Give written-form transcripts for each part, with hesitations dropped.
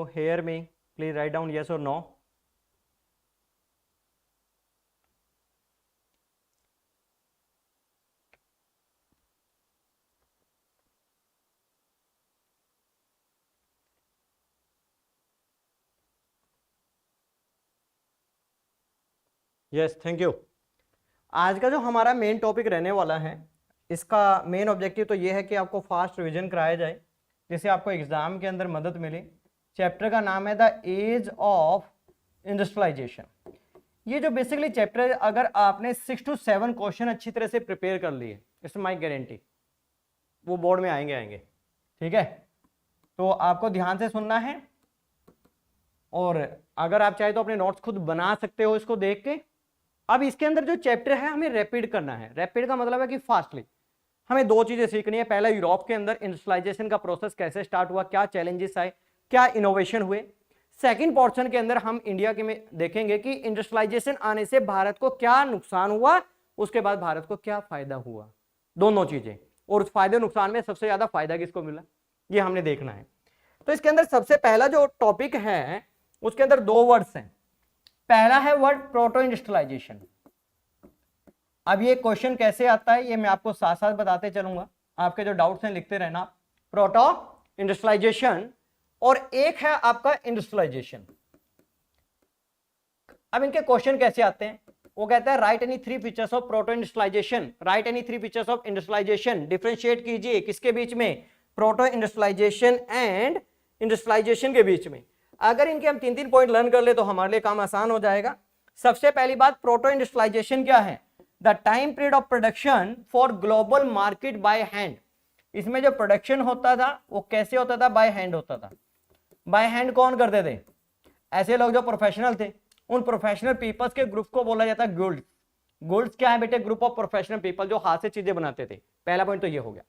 hear me? Please write down yes or no. Yes, thank you. आज का जो हमारा मेन टॉपिक रहने वाला है, इसका मेन ऑब्जेक्टिव तो ये है कि आपको फास्ट रिवीजन कराया जाए जिससे आपको एग्जाम के अंदर मदद मिले। चैप्टर का नाम है द एज ऑफ इंडस्ट्रियलाइजेशन। ये जो बेसिकली चैप्टर है, अगर आपने 6 to 7 क्वेश्चन अच्छी तरह से प्रिपेयर कर लिए, इसमें माई गारंटी वो बोर्ड में आएंगे। ठीक है, तो आपको ध्यान से सुनना है और अगर आप चाहे तो अपने नोट्स खुद बना सकते हो इसको देख के। अब इसके अंदर जो चैप्टर है हमें रैपिड करना है। रैपिड का मतलब है कि फास्टली। हमें दो चीजें सीखनी है। पहला, यूरोप के अंदर इंडस्ट्रियलाइजेशन का प्रोसेस कैसे स्टार्ट हुआ, क्या चैलेंजेस आए, क्या इनोवेशन हुए। सेकंड पोर्शन के अंदर हम इंडिया के में देखेंगे कि इंडस्ट्रियलाइजेशन आने से भारत को क्या नुकसान हुआ, उसके बाद भारत को क्या फायदा हुआ, दोनों चीजें। और उस फायदे नुकसान में सबसे ज्यादा फायदा किसको मिला, ये हमने देखना है। तो इसके अंदर सबसे पहला जो टॉपिक है उसके अंदर दो वर्ड्स हैं। पहला है वर्ड प्रोटो इंडस्ट्रियलाइजेशन। अब ये क्वेश्चन कैसे आता है ये मैं आपको साथ साथ बताते चलूंगा, आपके जो डाउट्स हैं लिखते रहना। प्रोटो इंडस्ट्रियलाइजेशन और एक है आपका इंडस्ट्रियलाइजेशन। अब इनके क्वेश्चन कैसे आते हैं, वो कहता है write any 3 features of proto industrialization, write any 3 features of industrialization. Differentiate कीजिए किसके बीच में, प्रोटो इंडस्ट्रियलाइजेशन एंड इंडस्ट्रियलाइजेशन के बीच में। अगर इनके हम 3-3 पॉइंट लर्न कर ले तो हमारे लिए काम आसान हो जाएगा। सबसे पहली बात, प्रोटो इंडस्ट्रियलाइजेशन क्या है, the time period of production for global market by hand. इसमें जो प्रोडक्शन होता था वो कैसे होता था, बाय हैंड होता था। बाय हैंड कौन करते थे, ऐसे लोग जो प्रोफेशनल थे। उन प्रोफेशनल पीपल्स के ग्रुप को बोला जाता है गुल्ड्स। गुल्ड्स क्या है बेटे, ग्रुप ऑफ प्रोफेशनल पीपल जो हाथ से चीजें बनाते थे। पहला पॉइंट तो ये हो गया।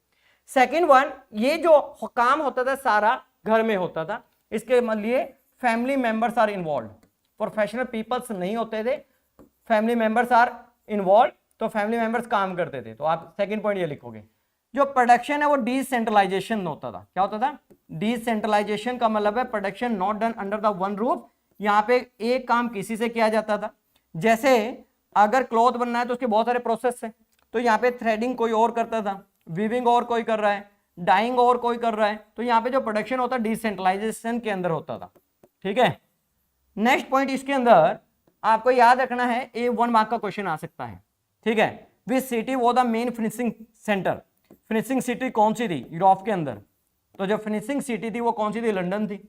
सेकेंड वन, ये जो काम होता था सारा घर में होता था, इसके लिए family members are involve. Professional peoples नहीं होते थे, फैमिली मेंबर्स आर इन्वॉल्व, तो फैमिली मेंबर्स काम करते थे। तो आप सेकंड पॉइंट ये लिखोगे। जो प्रोडक्शन है वो डिसेंट्रलाइजेशन होता था। क्या होता था, डिसेंट्रलाइजेशन का मतलब है production not done under the one roof. यहाँ पे एक काम किसी से किया जाता था। जैसे अगर क्लॉथ बनना है तो उसके बहुत सारे प्रोसेस है, तो यहाँ पे थ्रेडिंग कोई और करता था, वीविंग और कोई कर रहा है, डाइंग और कोई कर रहा है। तो यहाँ पे जो प्रोडक्शन होता है डिसेंट्रलाइजेशन के अंदर होता था। ठीक है, नेक्स्ट पॉइंट इसके अंदर आपको याद रखना है, ए 1 मार्क का क्वेश्चन आ सकता है। ठीक है, विच सिटी वो the main finishing centre. Finishing city कौन सी थी यूरोप के अंदर, तो जो फिनिशिंग सिटी थी वो कौन सी थी, लंदन थी।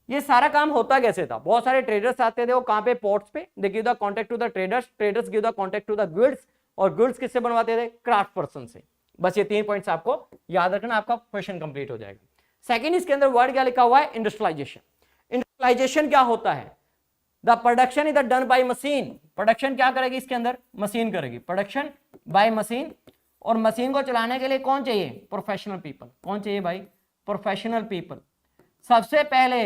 ये सारा काम होता कैसे था, बहुत सारे ट्रेडर्स आते थे, वो कहां पे, पोर्ट्स पे। They give the contact to the traders, traders give the contact to the goods, और गुड्स किससे बनवाते थे, क्राफ्ट पर्सन से। बस ये 3 पॉइंट्स आपको याद रखना, आपका क्वेश्चन कंप्लीट हो जाएगा। सेकंड, इसके अंदर वर्ड क्या लिखा हुआ है, इंडस्ट्रियलाइजेशन। इंडस्ट्रियलाइजेशन क्या होता है, the production is done by machine. Production क्या करेगी इसके अंदर, मशीन करेगी, प्रोडक्शन बाय मशीन। और मशीन को चलाने के लिए कौन चाहिए, प्रोफेशनल पीपल। कौन चाहिए भाई, प्रोफेशनल पीपल। सबसे पहले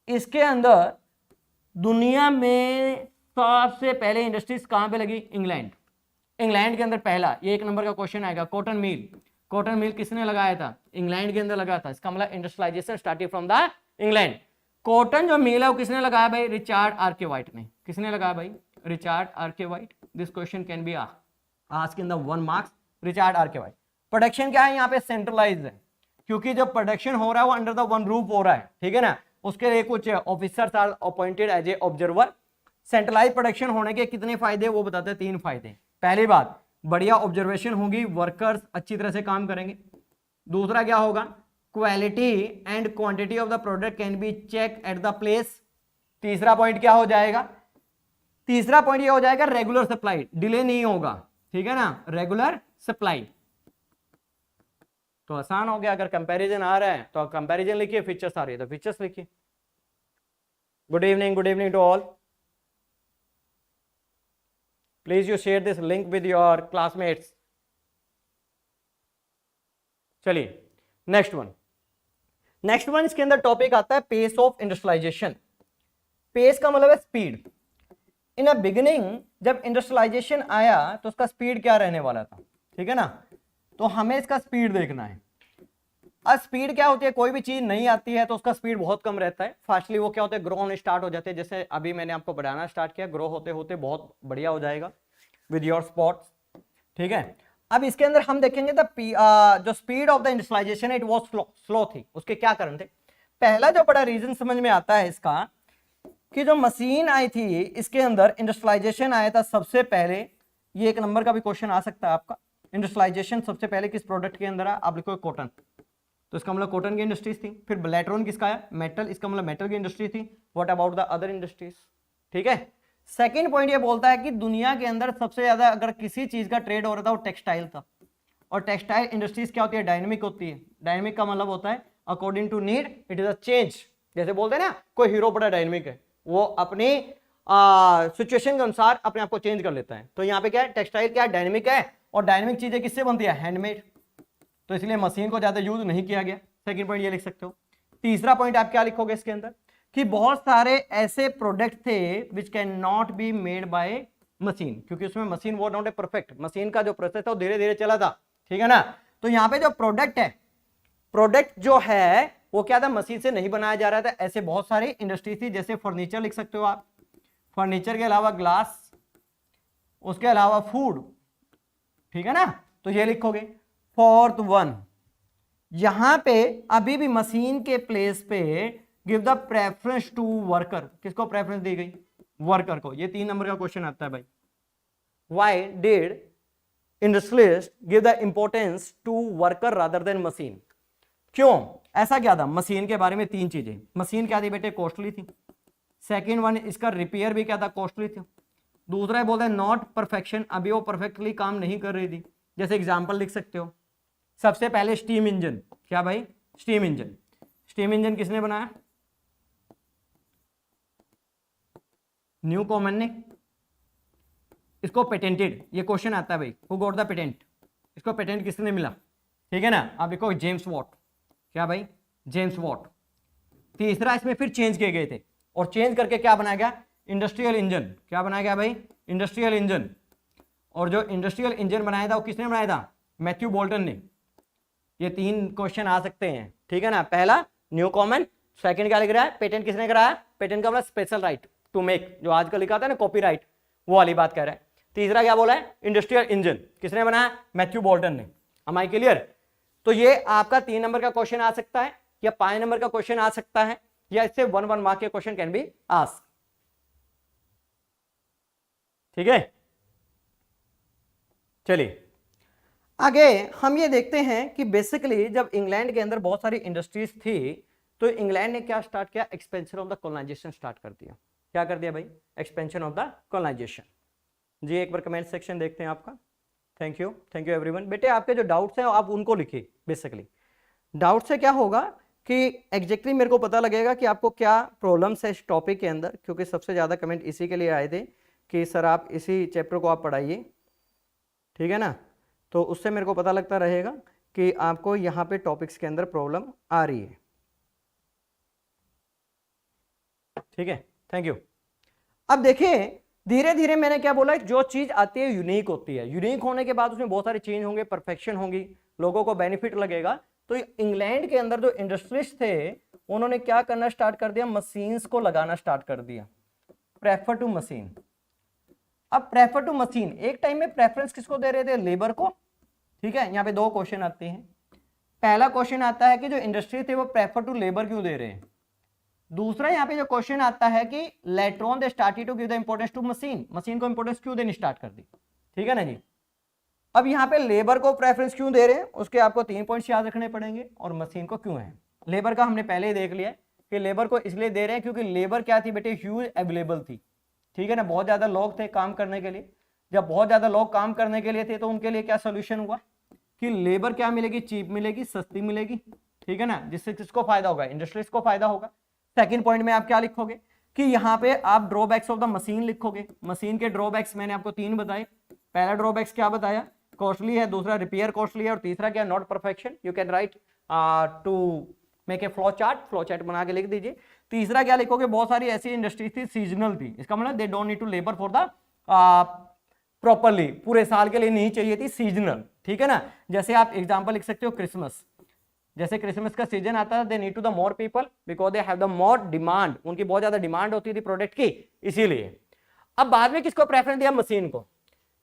इसके अंदर दुनिया में सबसे पहले इंडस्ट्रीज कहां पे लगी, इंग्लैंड। इंग्लैंड के अंदर पहला, ये 1 नंबर का क्वेश्चन आएगा, कॉटन मिल। कॉटन मिल किसने लगाया था, इंग्लैंड के अंदर लगा था। इसका मतलब industrialization started from the England. Cotton जो मिल है वो किसने लगाया भाई, रिचार्ड आर्केवाइट ने। किसने लगाया भाई, Richard Arkwright. This question can be asked in the 1 marks, Richard Arkwright. Production क्या है यहाँ पे, सेंट्रलाइज है, क्योंकि जो प्रोडक्शन हो रहा है वो अंडर द वन रूफ हो रहा है। ठीक है ना, उसके लिए कुछ officers are appointed as a observer. Centralize production होने के कितने फायदे वो बताते हैं, 3 फायदे। पहली बात, बढ़िया ऑब्जर्वेशन होगी, वर्कर्स अच्छी तरह से काम करेंगे। दूसरा क्या होगा, quality and quantity of the product can be check at the place. तीसरा पॉइंट क्या हो जाएगा, तीसरा पॉइंट ये हो जाएगा, रेगुलर सप्लाई, डिले नहीं होगा। ठीक है ना, रेगुलर सप्लाई। तो आसान हो गया, अगर कंपैरिजन आ रहा है तो कंपैरिजन लिखिए, फीचर्स आ रही है तो फीचर्स लिखिए। Good evening to all. Please you share this link with your classmates. चलिए नेक्स्ट वन इसके अंदर टॉपिक आता है पेस ऑफ इंडस्ट्रियलाइजेशन। पेस का मतलब है स्पीड। इन अ बिगिनिंग जब इंडस्ट्रियलाइजेशन आया तो उसका स्पीड क्या रहने वाला था, ठीक है ना, तो हमें इसका स्पीड देखना है। अब स्पीड क्या होती है, कोई भी चीज नहीं आती है तो उसका स्पीड बहुत कम रहता है, फास्टली वो क्या होता है, ग्रो होने स्टार्ट हो जाते हैं। जैसे अभी मैंने आपको बढ़ाना स्टार्ट किया, ग्रो होते होते बहुत बढ़िया हो जाएगा विद योर स्पॉट्स, ठीक है। अब इसके अंदर हम देखेंगे जो speed of the industrialization it was slow थी। उसके क्या कारण थे? पहला जो बड़ा रीजन समझ में आता है इसका कि जो मशीन आई थी इसके अंदर इंडस्ट्रियलाइजेशन आया था सबसे पहले। ये एक नंबर का भी क्वेश्चन आ सकता है आपका, इंडस्ट्रियलाइजेशन सबसे पहले किस प्रोडक्ट के अंदर आया? आप लिखो कॉटन, तो इसका मतलब कॉटन की इंडस्ट्रीज थी। फिर लेटर किसका आया? मेटल, इसका मतलब मेटल की इंडस्ट्री थी। What about the other industries? ठीक है। सेकंड पॉइंट ये बोलता है कि दुनिया के अंदर सबसे ज्यादा अगर किसी चीज का ट्रेड हो रहा था वो टेक्सटाइल था। और टेक्सटाइल इंडस्ट्रीज क्या होती है? डायनेमिक होती है। डायनेमिक का मतलब होता है according to need it is a change. जैसे बोलते हैं ना कोई हीरो बड़ा डायनेमिक है, वो अपनी सिचुएशन के अनुसार अपने आप को चेंज कर लेता है। तो यहाँ पे क्या है? टेक्सटाइल क्या है? डायनेमिक है। और डायनेमिक चीजें किससे बनती है? हैंडमेड। तो इसलिए मशीन को ज्यादा यूज नहीं किया गया। सेकंड पॉइंट ये लिख सकते हो। तीसरा पॉइंट आप क्या लिखोगे इसके अंदर? कि बहुत सारे ऐसे प्रोडक्ट थे which can not be made by machine, क्योंकि उसमें मशीन वो नॉट ए परफेक्ट, मशीन का जो प्रोसेस था वो धीरे धीरे चला था, ठीक है ना। तो यहाँ पे जो प्रोडक्ट है, प्रोडक्ट जो है वो क्या था? मशीन से नहीं बनाया जा रहा था। ऐसे बहुत सारी इंडस्ट्री थी, जैसे फर्नीचर लिख सकते हो आप, फर्नीचर के अलावा ग्लास, उसके अलावा फूड, ठीक है ना। तो ये लिखोगे। फोर्थ वन, यहां पे अभी भी मशीन के प्लेस पे give the preference to worker. किसको प्रेफरेंस दी गई? वर्कर को। ये 3 नंबर का क्वेश्चन आता है भाई। Why did industrialist give the importance to worker rather than machine? क्यों ऐसा क्या था? मशीन के बारे में 3 चीजें। मशीन क्या थी बेटे? कॉस्टली थी। सेकेंड वन, इसका रिपेयर भी क्या था? कॉस्टली था। दूसरा है बोलते हैं नॉट परफेक्शन, अभी वो परफेक्टली काम नहीं कर रही थी। जैसे एग्जांपल लिख सकते हो, सबसे पहले स्टीम इंजन। क्या भाई? Steam engine. स्टीम इंजन किसने बनाया? न्यू कॉमन ने। इसको पेटेंटेड, ये क्वेश्चन आता है भाई, हु गॉट द पेटेंट? इसको पेटेंट किसने मिला? ठीक है ना। आप देखो जेम्स वॉट। क्या भाई? James Watt. तीसरा इसमें फिर चेंज किए गए थे, और चेंज करके क्या बनाया गया? Industrial engine. क्या बनाया गया भाई? Industrial engine. और जो इंडस्ट्रियल इंजन बनाया था वो किसने बनाया था? मैथ्यू बोल्टन ने। ये 3 क्वेश्चन आ सकते हैं, ठीक है ना। पहला न्यू कॉमन, सेकंड क्या लिख रहा है? पेटेंट किसने कराया? पेटेंट का मतलब स्पेशल राइट टू मेक, जो आजकल लिखा था ना कॉपीराइट, वो वाली बात कह रहा है। तीसरा क्या बोला है? Industrial engine. किसने बनाया? मैथ्यू बोल्टन ने। Am I clear? तो ये आपका 3 नंबर का क्वेश्चन आ सकता है, या 5 नंबर का क्वेश्चन आ सकता है, या इससे 1 मार्क के क्वेश्चन कैन बी आस्क्ड, ठीक है। चलिए आगे हम ये देखते हैं कि बेसिकली जब इंग्लैंड के अंदर बहुत सारी इंडस्ट्रीज थी तो इंग्लैंड ने क्या स्टार्ट किया? Expansion of the colonisation start कर दिया। क्या कर दिया भाई? Expansion of the colonisation. जी एक बार कमेंट सेक्शन देखते हैं आपका। Thank you everyone. बेटे आपके जो डाउट्स हैं आप उनको लिखिए। बेसिकली डाउट से क्या होगा कि एग्जैक्टली मेरे को पता लगेगा कि आपको क्या प्रॉब्लम्स है इस टॉपिक के अंदर, क्योंकि सबसे ज़्यादा कमेंट इसी के लिए आए थे कि सर आप इसी चैप्टर को आप पढ़ाइए, ठीक है ना। तो उससे मेरे को पता लगता रहेगा कि आपको यहाँ पे टॉपिक्स के अंदर प्रॉब्लम आ रही है, ठीक है। Thank you. अब देखिए धीरे धीरे मैंने क्या बोला, जो चीज आती है यूनिक होती है। यूनिक होने के बाद उसमें बहुत सारे चेंज होंगे, परफेक्शन होंगी, लोगों को बेनिफिट लगेगा। तो इंग्लैंड के अंदर जो इंडस्ट्रिस्ट थे उन्होंने क्या करना स्टार्ट कर दिया? मशीन्स को लगाना स्टार्ट कर दिया। Prefer to machine. अब प्रेफर टू मशीन, एक टाइम में प्रेफरेंस किसको दे रहे थे? लेबर को, ठीक है। यहाँ पे 2 क्वेश्चन आते हैं। पहला क्वेश्चन आता है कि जो इंडस्ट्री थे वो प्रेफर टू लेबर क्यों दे रहे हैं। दूसरा यहाँ पे जो क्वेश्चन आता है कि later on they started to give the importance to machine, machine को इंपोर्टेंस क्यों देनी स्टार्ट कर दी, ठीक है ना जी। अब यहाँ पे लेबर को प्रेफरेंस क्यों दे रहे हैं उसके आपको 3 पॉइंट्स याद रखने पड़ेंगे, और मशीन को क्यों है। लेबर का हमने पहले ही देख लिया कि लेबर को इसलिए दे रहे हैं क्योंकि लेबर क्या थी बेटे? ह्यूज अवेलेबल थी, ठीक है ना। बहुत ज्यादा लोग थे काम करने के लिए। जब बहुत ज्यादा लोग काम करने के लिए थे तो उनके लिए क्या सोल्यूशन हुआ कि लेबर क्या मिलेगी? चीप मिलेगी, सस्ती मिलेगी, ठीक है ना। जिससे किसको फायदा होगा? इंडस्ट्रीज को फायदा होगा। सेकंड पॉइंट में आप क्या लिखोगे कि यहाँ पे आप ड्रॉबैक्स ऑफ द मशीन लिखोगे। मशीन के ड्रॉबैक्स मैंने आपको 3 बताए। पहला ड्रॉबैक्स क्या बताया? कॉस्टली है, दूसरा रिपेयर कॉस्टली है, और तीसरा क्या? Not perfection. You can write to make a flow chart बना के लिख दीजिए। तीसरा क्या लिखोगे? बहुत सारी ऐसी इंडस्ट्रीज थी सीजनल थी, इसका मतलब they don't need to labour for the properly, पूरे साल के लिए नहीं चाहिए थी, सीजनल, ठीक है ना। जैसे आप एग्जांपल लिख सकते हो क्रिसमस। जैसे क्रिसमस का सीजन आता है, they need to the more people because they have the more demand, उनकी बहुत ज्यादा डिमांड होती थी प्रोडक्ट की, इसीलिए। अब बाद में किसको प्रेफरेंस दिया? मशीन को।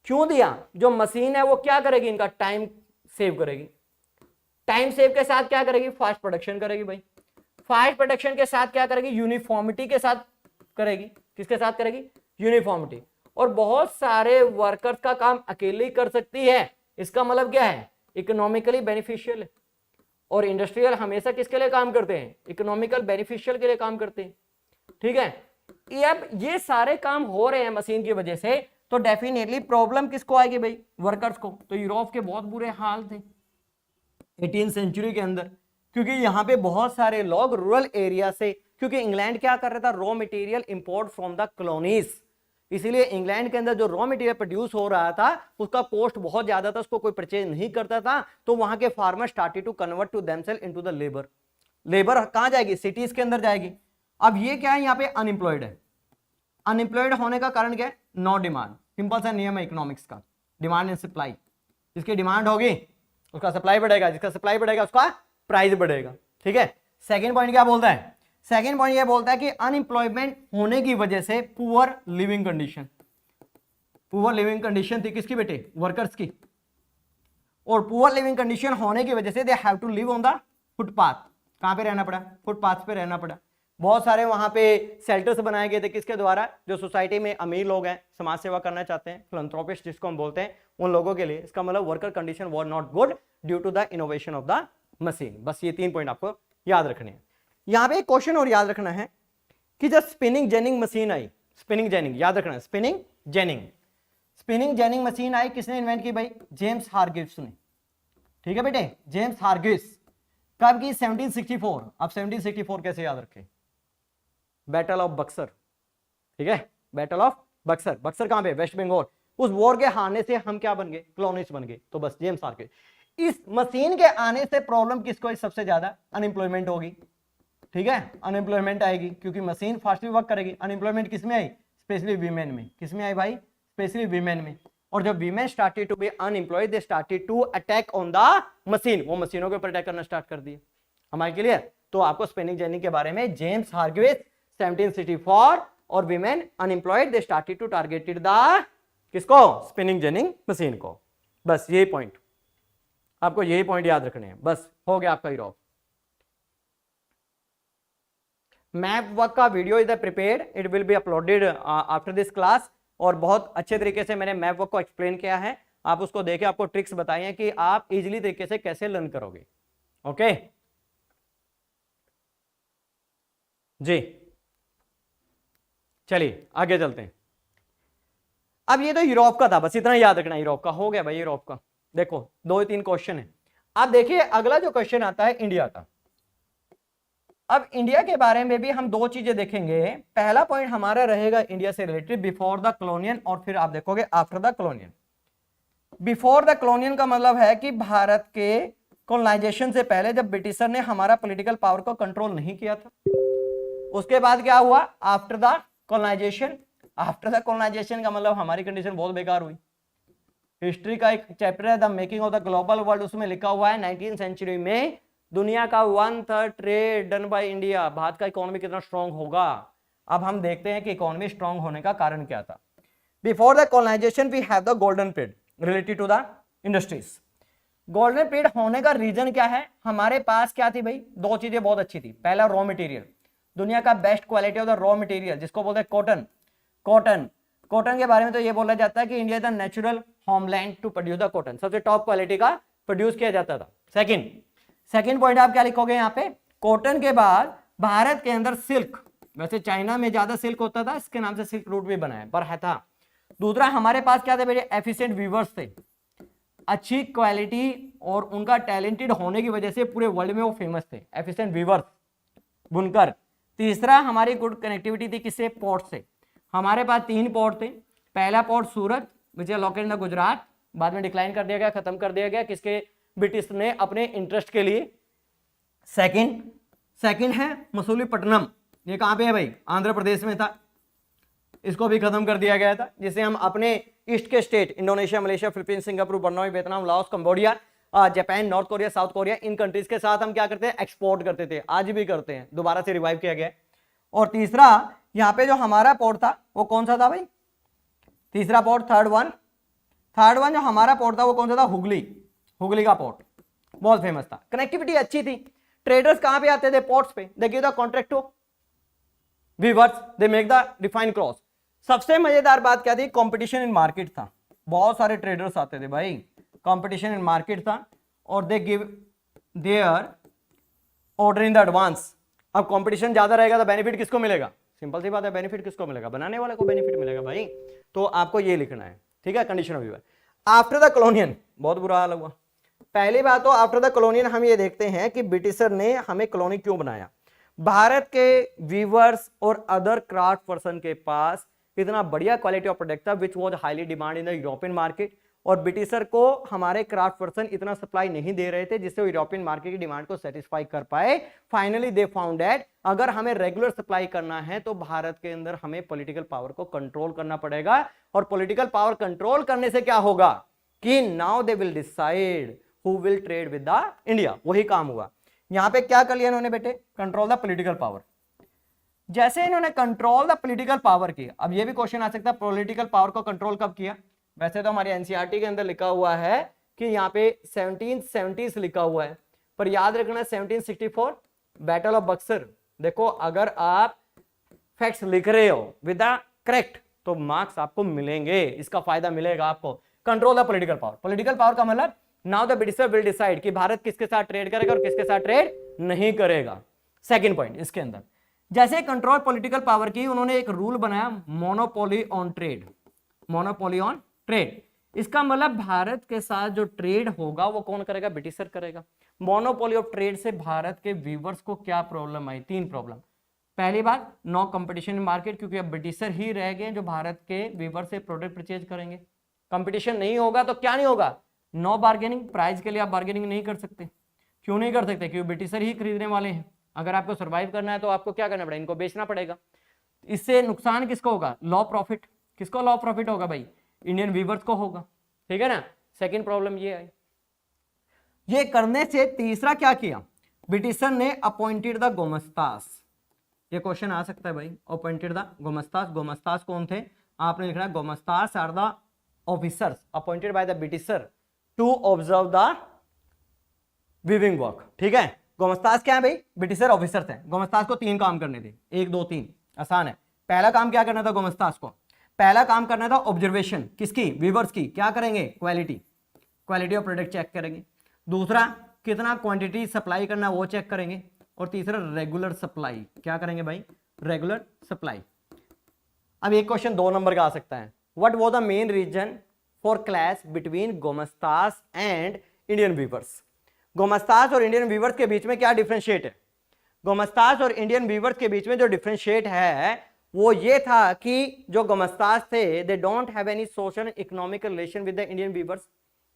क्यों दिया? जो मशीन है वो क्या करेगी? इनका टाइम सेव करेगी। टाइम सेव के साथ क्या करेगी? फास्ट प्रोडक्शन करेगी भाई। फास्ट प्रोडक्शन के साथ क्या करेगी? यूनिफॉर्मिटी के साथ करेगी। किसके साथ करेगी? यूनिफॉर्मिटी। और बहुत सारे वर्कर्स का काम अकेले ही कर सकती है, इसका मतलब क्या है? इकोनॉमिकली बेनिफिशियल है। और इंडस्ट्रियल हमेशा किसके लिए काम करते हैं? इकोनॉमिकल बेनिफिशियल के लिए काम करते हैं, ठीक है। अब ये सारे काम हो रहे हैं मशीन की वजह से, तो डेफिनेटली प्रॉब्लम किसको आएगी भाई? वर्कर्स को। तो यूरोप के बहुत बुरे हाल थे 18वीं सेंचुरी के अंदर, क्योंकि यहाँ पे बहुत सारे लोग रूरल एरिया से, क्योंकि इंग्लैंड क्या कर रहा था? Raw material import from the colonies, इसीलिए इंग्लैंड के अंदर जो रॉ मटेरियल प्रोड्यूस हो रहा था उसका कॉस्ट बहुत ज्यादा था, उसको कोई परचेज नहीं करता था, तो वहां के farmer started to convert to themselves into the labour. Labour कहां जाएगी? सिटीज के अंदर जाएगी। अब ये क्या है? यहाँ पे अनएम्प्लॉयड है। अनएम्प्लॉयड होने का कारण क्या है? No demand. सिंपल सा नियम है इकोनॉमिक्स का, डिमांड एंड सप्लाई। जिसकी डिमांड होगी उसका सप्लाई बढ़ेगा, जिसका सप्लाई बढ़ेगा उसका प्राइस बढ़ेगा, ठीक है। सेकेंड पॉइंट क्या बोलता है? सेकेंड पॉइंट ये बोलता है कि अनएम्प्लॉयमेंट होने की वजह से poor leaving condition. Poor leaving condition थी किसकी बेटे? वर्कर्स की। और पुअर लिविंग कंडीशन होने की वजह से they have to live on the footpath. कहां पे रहना पड़ा? फुटपाथ पे रहना पड़ा। बहुत सारे वहां पे शेल्टर्स बनाए गए थे, किसके द्वारा? जो सोसाइटी में अमीर लोग हैं, समाज सेवा करना चाहते हैं, फिलैंथ्रोपिस्ट जिसको हम बोलते हैं, उन लोगों के लिए। इसका मतलब worker condition was not good due to the innovation of the machine. बस ये 3 पॉइंट आपको याद रखने हैं। यहां पे एक क्वेश्चन और याद रखना है कि जब स्पिनिंग जेनिंग मशीन आई, स्पिनिंग जेनिंग याद रखना है, spinning jenny, spinning jenny machine आई, किसने इन्वेंट की भाई? जेम्स हारग्रीव्स ने, ठीक है बेटे, जेम्स हारग्रीव्स। कब की? 1764। अब 1764 कैसे याद रखें? बैटल ऑफ बक्सर, ठीक है, बैटल ऑफ बक्सर। बक्सर कहां पे? वेस्ट बंगाल। उस वॉर के हारने से हम क्या बन गए? कॉलोनिस्ट बन गए। तो बस जेम्स हारग्रीव्स। इस मशीन के आने से प्रॉब्लम किसको? सबसे ज्यादा अनएम्प्लॉयमेंट होगी, ठीक है, अनएम्प्लॉयमेंट आएगी क्योंकि मशीन फास्टली वर्क करेगी। अनएम्प्लॉयमेंट किसमें आई? स्पेशली वीमेन में। किसमें आई भाई? स्पेशली वीमेन में। और जब women started to be unemployed, they started to attack on the machine. वो मशीनों के ऊपर अटैक करना स्टार्ट कर दिए। हमारे क्लियर? तो आपको स्पिनिंग जेनी के बारे में, जेम्स हारग्रीव्स 1764, और women unemployed, they started to targeted the किसको? स्पिनिंग जेनिंग मशीन को। बस यही पॉइंट आपको, यही पॉइंट याद रखने हैं। बस हो गया आपका यूरोप। मैप वर्क का video is prepared, it will be uploaded after this class. और बहुत अच्छे तरीके से मैंने मैप वर्क को एक्सप्लेन किया है, आप उसको देखें, आपको ट्रिक्स बताई हैं कि आप इजीली तरीके से कैसे लर्न करोगे। ओके जी, चलिए आगे चलते हैं। अब ये तो यूरोप का था, बस इतना याद रखना। यूरोप का हो गया भाई। यूरोप का देखो 2-3 क्वेश्चन है। अब देखिए अगला जो क्वेश्चन आता है इंडिया का। अब इंडिया के बारे में भी हम 2 चीजें देखेंगे। पहला पॉइंट हमारा रहेगा इंडिया से रिलेटेड बिफोर द कॉलोनियन, और फिर आप देखोगे आफ्टर द कॉलोनियन। बिफोर द कॉलोनियन का मतलब है कि भारत के कॉलोनाइजेशन से पहले, जब ब्रिटिशर ने हमारा पॉलिटिकल पावर को कंट्रोल नहीं किया था। उसके बाद क्या हुआ? After the colonisation. After the colonisation का मतलब हमारी कंडीशन बहुत बेकार हुई। हिस्ट्री का एक चैप्टर है the making of the global world, उसमें लिखा हुआ है 19वीं सेंचुरी में दुनिया का 1/3 trade done by India. Bharat का इकोनॉमी कितना स्ट्रांग होगा। अब हम देखते हैं कि इकोनॉमी स्ट्रांग होने का कारण क्या था। Before the colonisation we have the golden period related to the industries. Golden period होने का रीजन क्या है? हमारे पास क्या थी भाई? 2 चीजें बहुत अच्छी थी। पहला रॉ मटेरियल, दुनिया का best quality of the raw material, जिसको बोलते हैं कॉटन। कॉटन, कॉटन के बारे में तो ये बोला जाता है कि India the natural homeland to produce the cotton. सबसे टॉप क्वालिटी का प्रोड्यूस किया जाता था। सेकंड पॉइंट आप क्या लिखोगे यहाँ पे? कॉटन के बाद भारत के अंदर सिल्क, वैसे चाइना में ज्यादा सिल्क होता था, इसके नाम से सिल्क रूट भी बना है, पर है था। दूसरा हमारे पास क्या थे मेरे? एफिशिएंट वीवर्स थे, अच्छी क्वालिटी, और उनका टैलेंटेड होने की वजह से पूरे वर्ल्ड में वो फेमस थे, एफिशिएंट वीवर्स, बुनकर। तीसरा हमारी गुड कनेक्टिविटी थी किससे? पोर्ट से। हमारे पास 3 पोर्ट थे। पहला port Surat which is located in Gujarat, बाद में डिक्लाइन कर दिया गया, खत्म कर दिया गया, किसके? ब्रिटिश ने अपने इंटरेस्ट के लिए। सेकंड है मसूलीपट्टनम, ये कहां पे है भाई? आंध्र प्रदेश में था, इसको भी खत्म कर दिया गया था, जिसे हम अपने ईस्ट के state Indonesia, Malaysia, Philippines, Singapore, Brunei, Vietnam, Laos, Cambodia, Japan, North Korea, South Korea, इन कंट्रीज के साथ हम क्या करते हैं, एक्सपोर्ट करते थे, आज भी करते हैं, दोबारा से रिवाइव किया गया। और तीसरा यहाँ पे जो हमारा पोर्ट था वो कौन सा था भाई, तीसरा पोर्ट, थर्ड वन जो हमारा पोर्ट था वो कौन सा था, हुगली का पोर्ट, बहुत फेमस था, कनेक्टिविटी अच्छी थी। ट्रेडर्स कहां पे आते थे, पोर्ट्स पे, they give the contract to weavers, they make the refined cross. सबसे मजेदार बात क्या थी, कंपटीशन इन मार्केट था, बहुत सारे ट्रेडर्स आते थे भाई, कंपटीशन इन मार्केट था, और they give their order in the advance. अब कंपटीशन ज्यादा रहेगा तो बेनिफिट किसको मिलेगा, सिंपल सी बात है, बेनिफिट किसको मिलेगा, बनाने वाले को बेनिफिट मिलेगा भाई। तो आपको ये लिखना है, ठीक है, condition of weaver. After the colonial, बहुत बुरा हाल हुआ। पहली बात तो आफ्टर द कॉलोनियन हम ये देखते हैं कि ब्रिटिशर ने हमें कॉलोनी क्यों बनाया। भारत के वीवर्स और अदर क्राफ्ट पर्सन के पास इतना बढ़िया क्वालिटी ऑफ प्रोडक्ट था which was highly demand in the European market, और ब्रिटिशर को हमारे क्राफ्ट पर्सन इतना सप्लाई नहीं दे रहे थे जिससे वो यूरोपियन मार्केट की डिमांड को सेटिस्फाई कर पाए। फाइनली दे फाउंड दैट अगर हमें रेगुलर सप्लाई करना है तो भारत के अंदर हमें पॉलिटिकल पावर को कंट्रोल करना पड़ेगा, और पॉलिटिकल पावर कंट्रोल करने से क्या होगा कि now they will decide who will trade with the India, वही काम हुआ। यहां पे क्या कर लिया इन्होंने बेटे, कंट्रोल द पॉलिटिकल पावर। जैसे इन्होंने कंट्रोल द पॉलिटिकल पावर किया, अब ये भी क्वेश्चन आ सकता है पॉलिटिकल पावर को कंट्रोल कब किया। वैसे तो हमारी एनसीईआरटी के अंदर लिखा हुआ है कि यहाँ पे 1770s लिखा हुआ है, पर याद रखना 1764 बैटल ऑफ बक्सर। देखो अगर आप फैक्ट्स लिख रहे हो विद द करेक्ट तो मार्क्स आपको मिलेंगे, इसका फायदा मिलेगा आपको। Control the political power, political power का मतलब now the britisher will decide कि भारत किसके साथ ट्रेड करेगा और किसके साथ ट्रेड नहीं करेगा। सेकंड पॉइंट इसके अंदर, जैसे कंट्रोल पॉलिटिकल पावर की, उन्होंने एक रूल बनाया monopoly on trade, monopoly on trade. इसका मतलब भारत के साथ जो ट्रेड होगा वो कौन करेगा, ब्रिटिशर करेगा। मोनोपोली ऑफ ट्रेड से भारत के वीवर्स को क्या प्रॉब्लम आई, तीन प्रॉब्लम। पहली बात, नो कंपटीशन इन मार्केट, क्योंकि अब ब्रिटिशर ही रह गए जो भारत के वीवर से प्रोडक्ट परचेज करेंगे। कंपटीशन नहीं होगा तो क्या नहीं होगा, नो बार्गेनिंग, प्राइस के लिए आप बार्गेनिंग नहीं कर सकते। क्यों नहीं कर सकते, क्योंकि ब्रिटिशर ही खरीदने वाले हैं। अगर आपको सर्वाइव करना है तो आपको क्या करना पड़ेगा, इनको बेचना पड़ेगा। इससे नुकसान किसको होगा, लॉ प्रॉफिट, किसको लॉ प्रॉफिट होगा भाई, इंडियन वीवर्स को होगा, ठीक है ना। सेकंड प्रॉब्लम ये आई। ये करने से तीसरा क्या किया, ब्रिटिशर ने अपॉइंटेड द गोमस्तास। ये क्वेश्चन आ सकता है भाई, अपॉइंटेड द गोमस्तास। गोमस्तास कौन थे, आपने लिखना है gomasthas are the officers appointed by the Britisher to observe the weaving work, ठीक है। गोमस्तास क्या है भाई, ब्रिटिशर ऑफिसर्स हैं। गोमस्तास को तीन काम करने थे, 1 2 3, आसान है। पहला काम क्या करना था गोमस्तास को, पहला काम करना था ऑब्जर्वेशन, किसकी, वीवर्स की। क्या करेंगे, क्वालिटी ऑफ प्रोडक्ट चेक करेंगे। दूसरा, कितना क्वांटिटी सप्लाई करना वो चेक करेंगे। और तीसरा, रेगुलर सप्लाई, क्या करेंगे भाई, रेगुलर सप्लाई। अब एक क्वेश्चन 2 नंबर का आ सकता है, what was the main reason for clash between gomasthas and Indian weavers. Gomasthas और इंडियन वीवर्स के बीच में क्या डिफरेंशिएट है, गोमस्तास और इंडियन वीवर्स के बीच में जो डिफरेंशिएट है वो ये था कि जो गोमस्तास थे they don't have any social economic relation with the Indian weavers,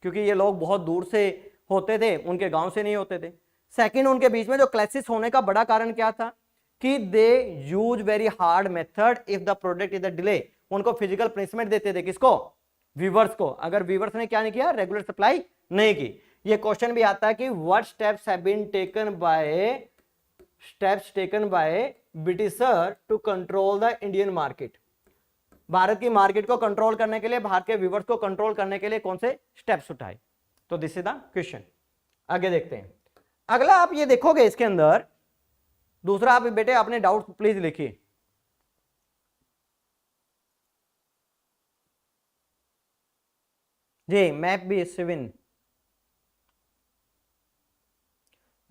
क्योंकि ये लोग बहुत दूर से होते थे, उनके गांव से नहीं होते थे। सेकंड, उनके बीच में जो क्लैशेस होने का बड़ा कारण क्या था कि they use very hard method if the product is the delay. उनको फिजिकल पनिशमेंट देते थे, किसको, वीवर्स को, अगर वीवर्स ने क्या नहीं किया, रेगुलर सप्लाई नहीं की। ये क्वेश्चन भी आता है कि what steps have been taken by britisher to control the Indian market. Bharat की मार्केट को कंट्रोल करने के लिए, भारत के व्यूवर्स को कंट्रोल करने के लिए कौन से स्टेप्स उठाए। तो दिस इज द क्वेश्चन। आगे देखते हैं। अगला आप ये देखोगे इसके अंदर, दूसरा आप बेटे अपने डाउट प्लीज लिखिए। जी, मैप भी 7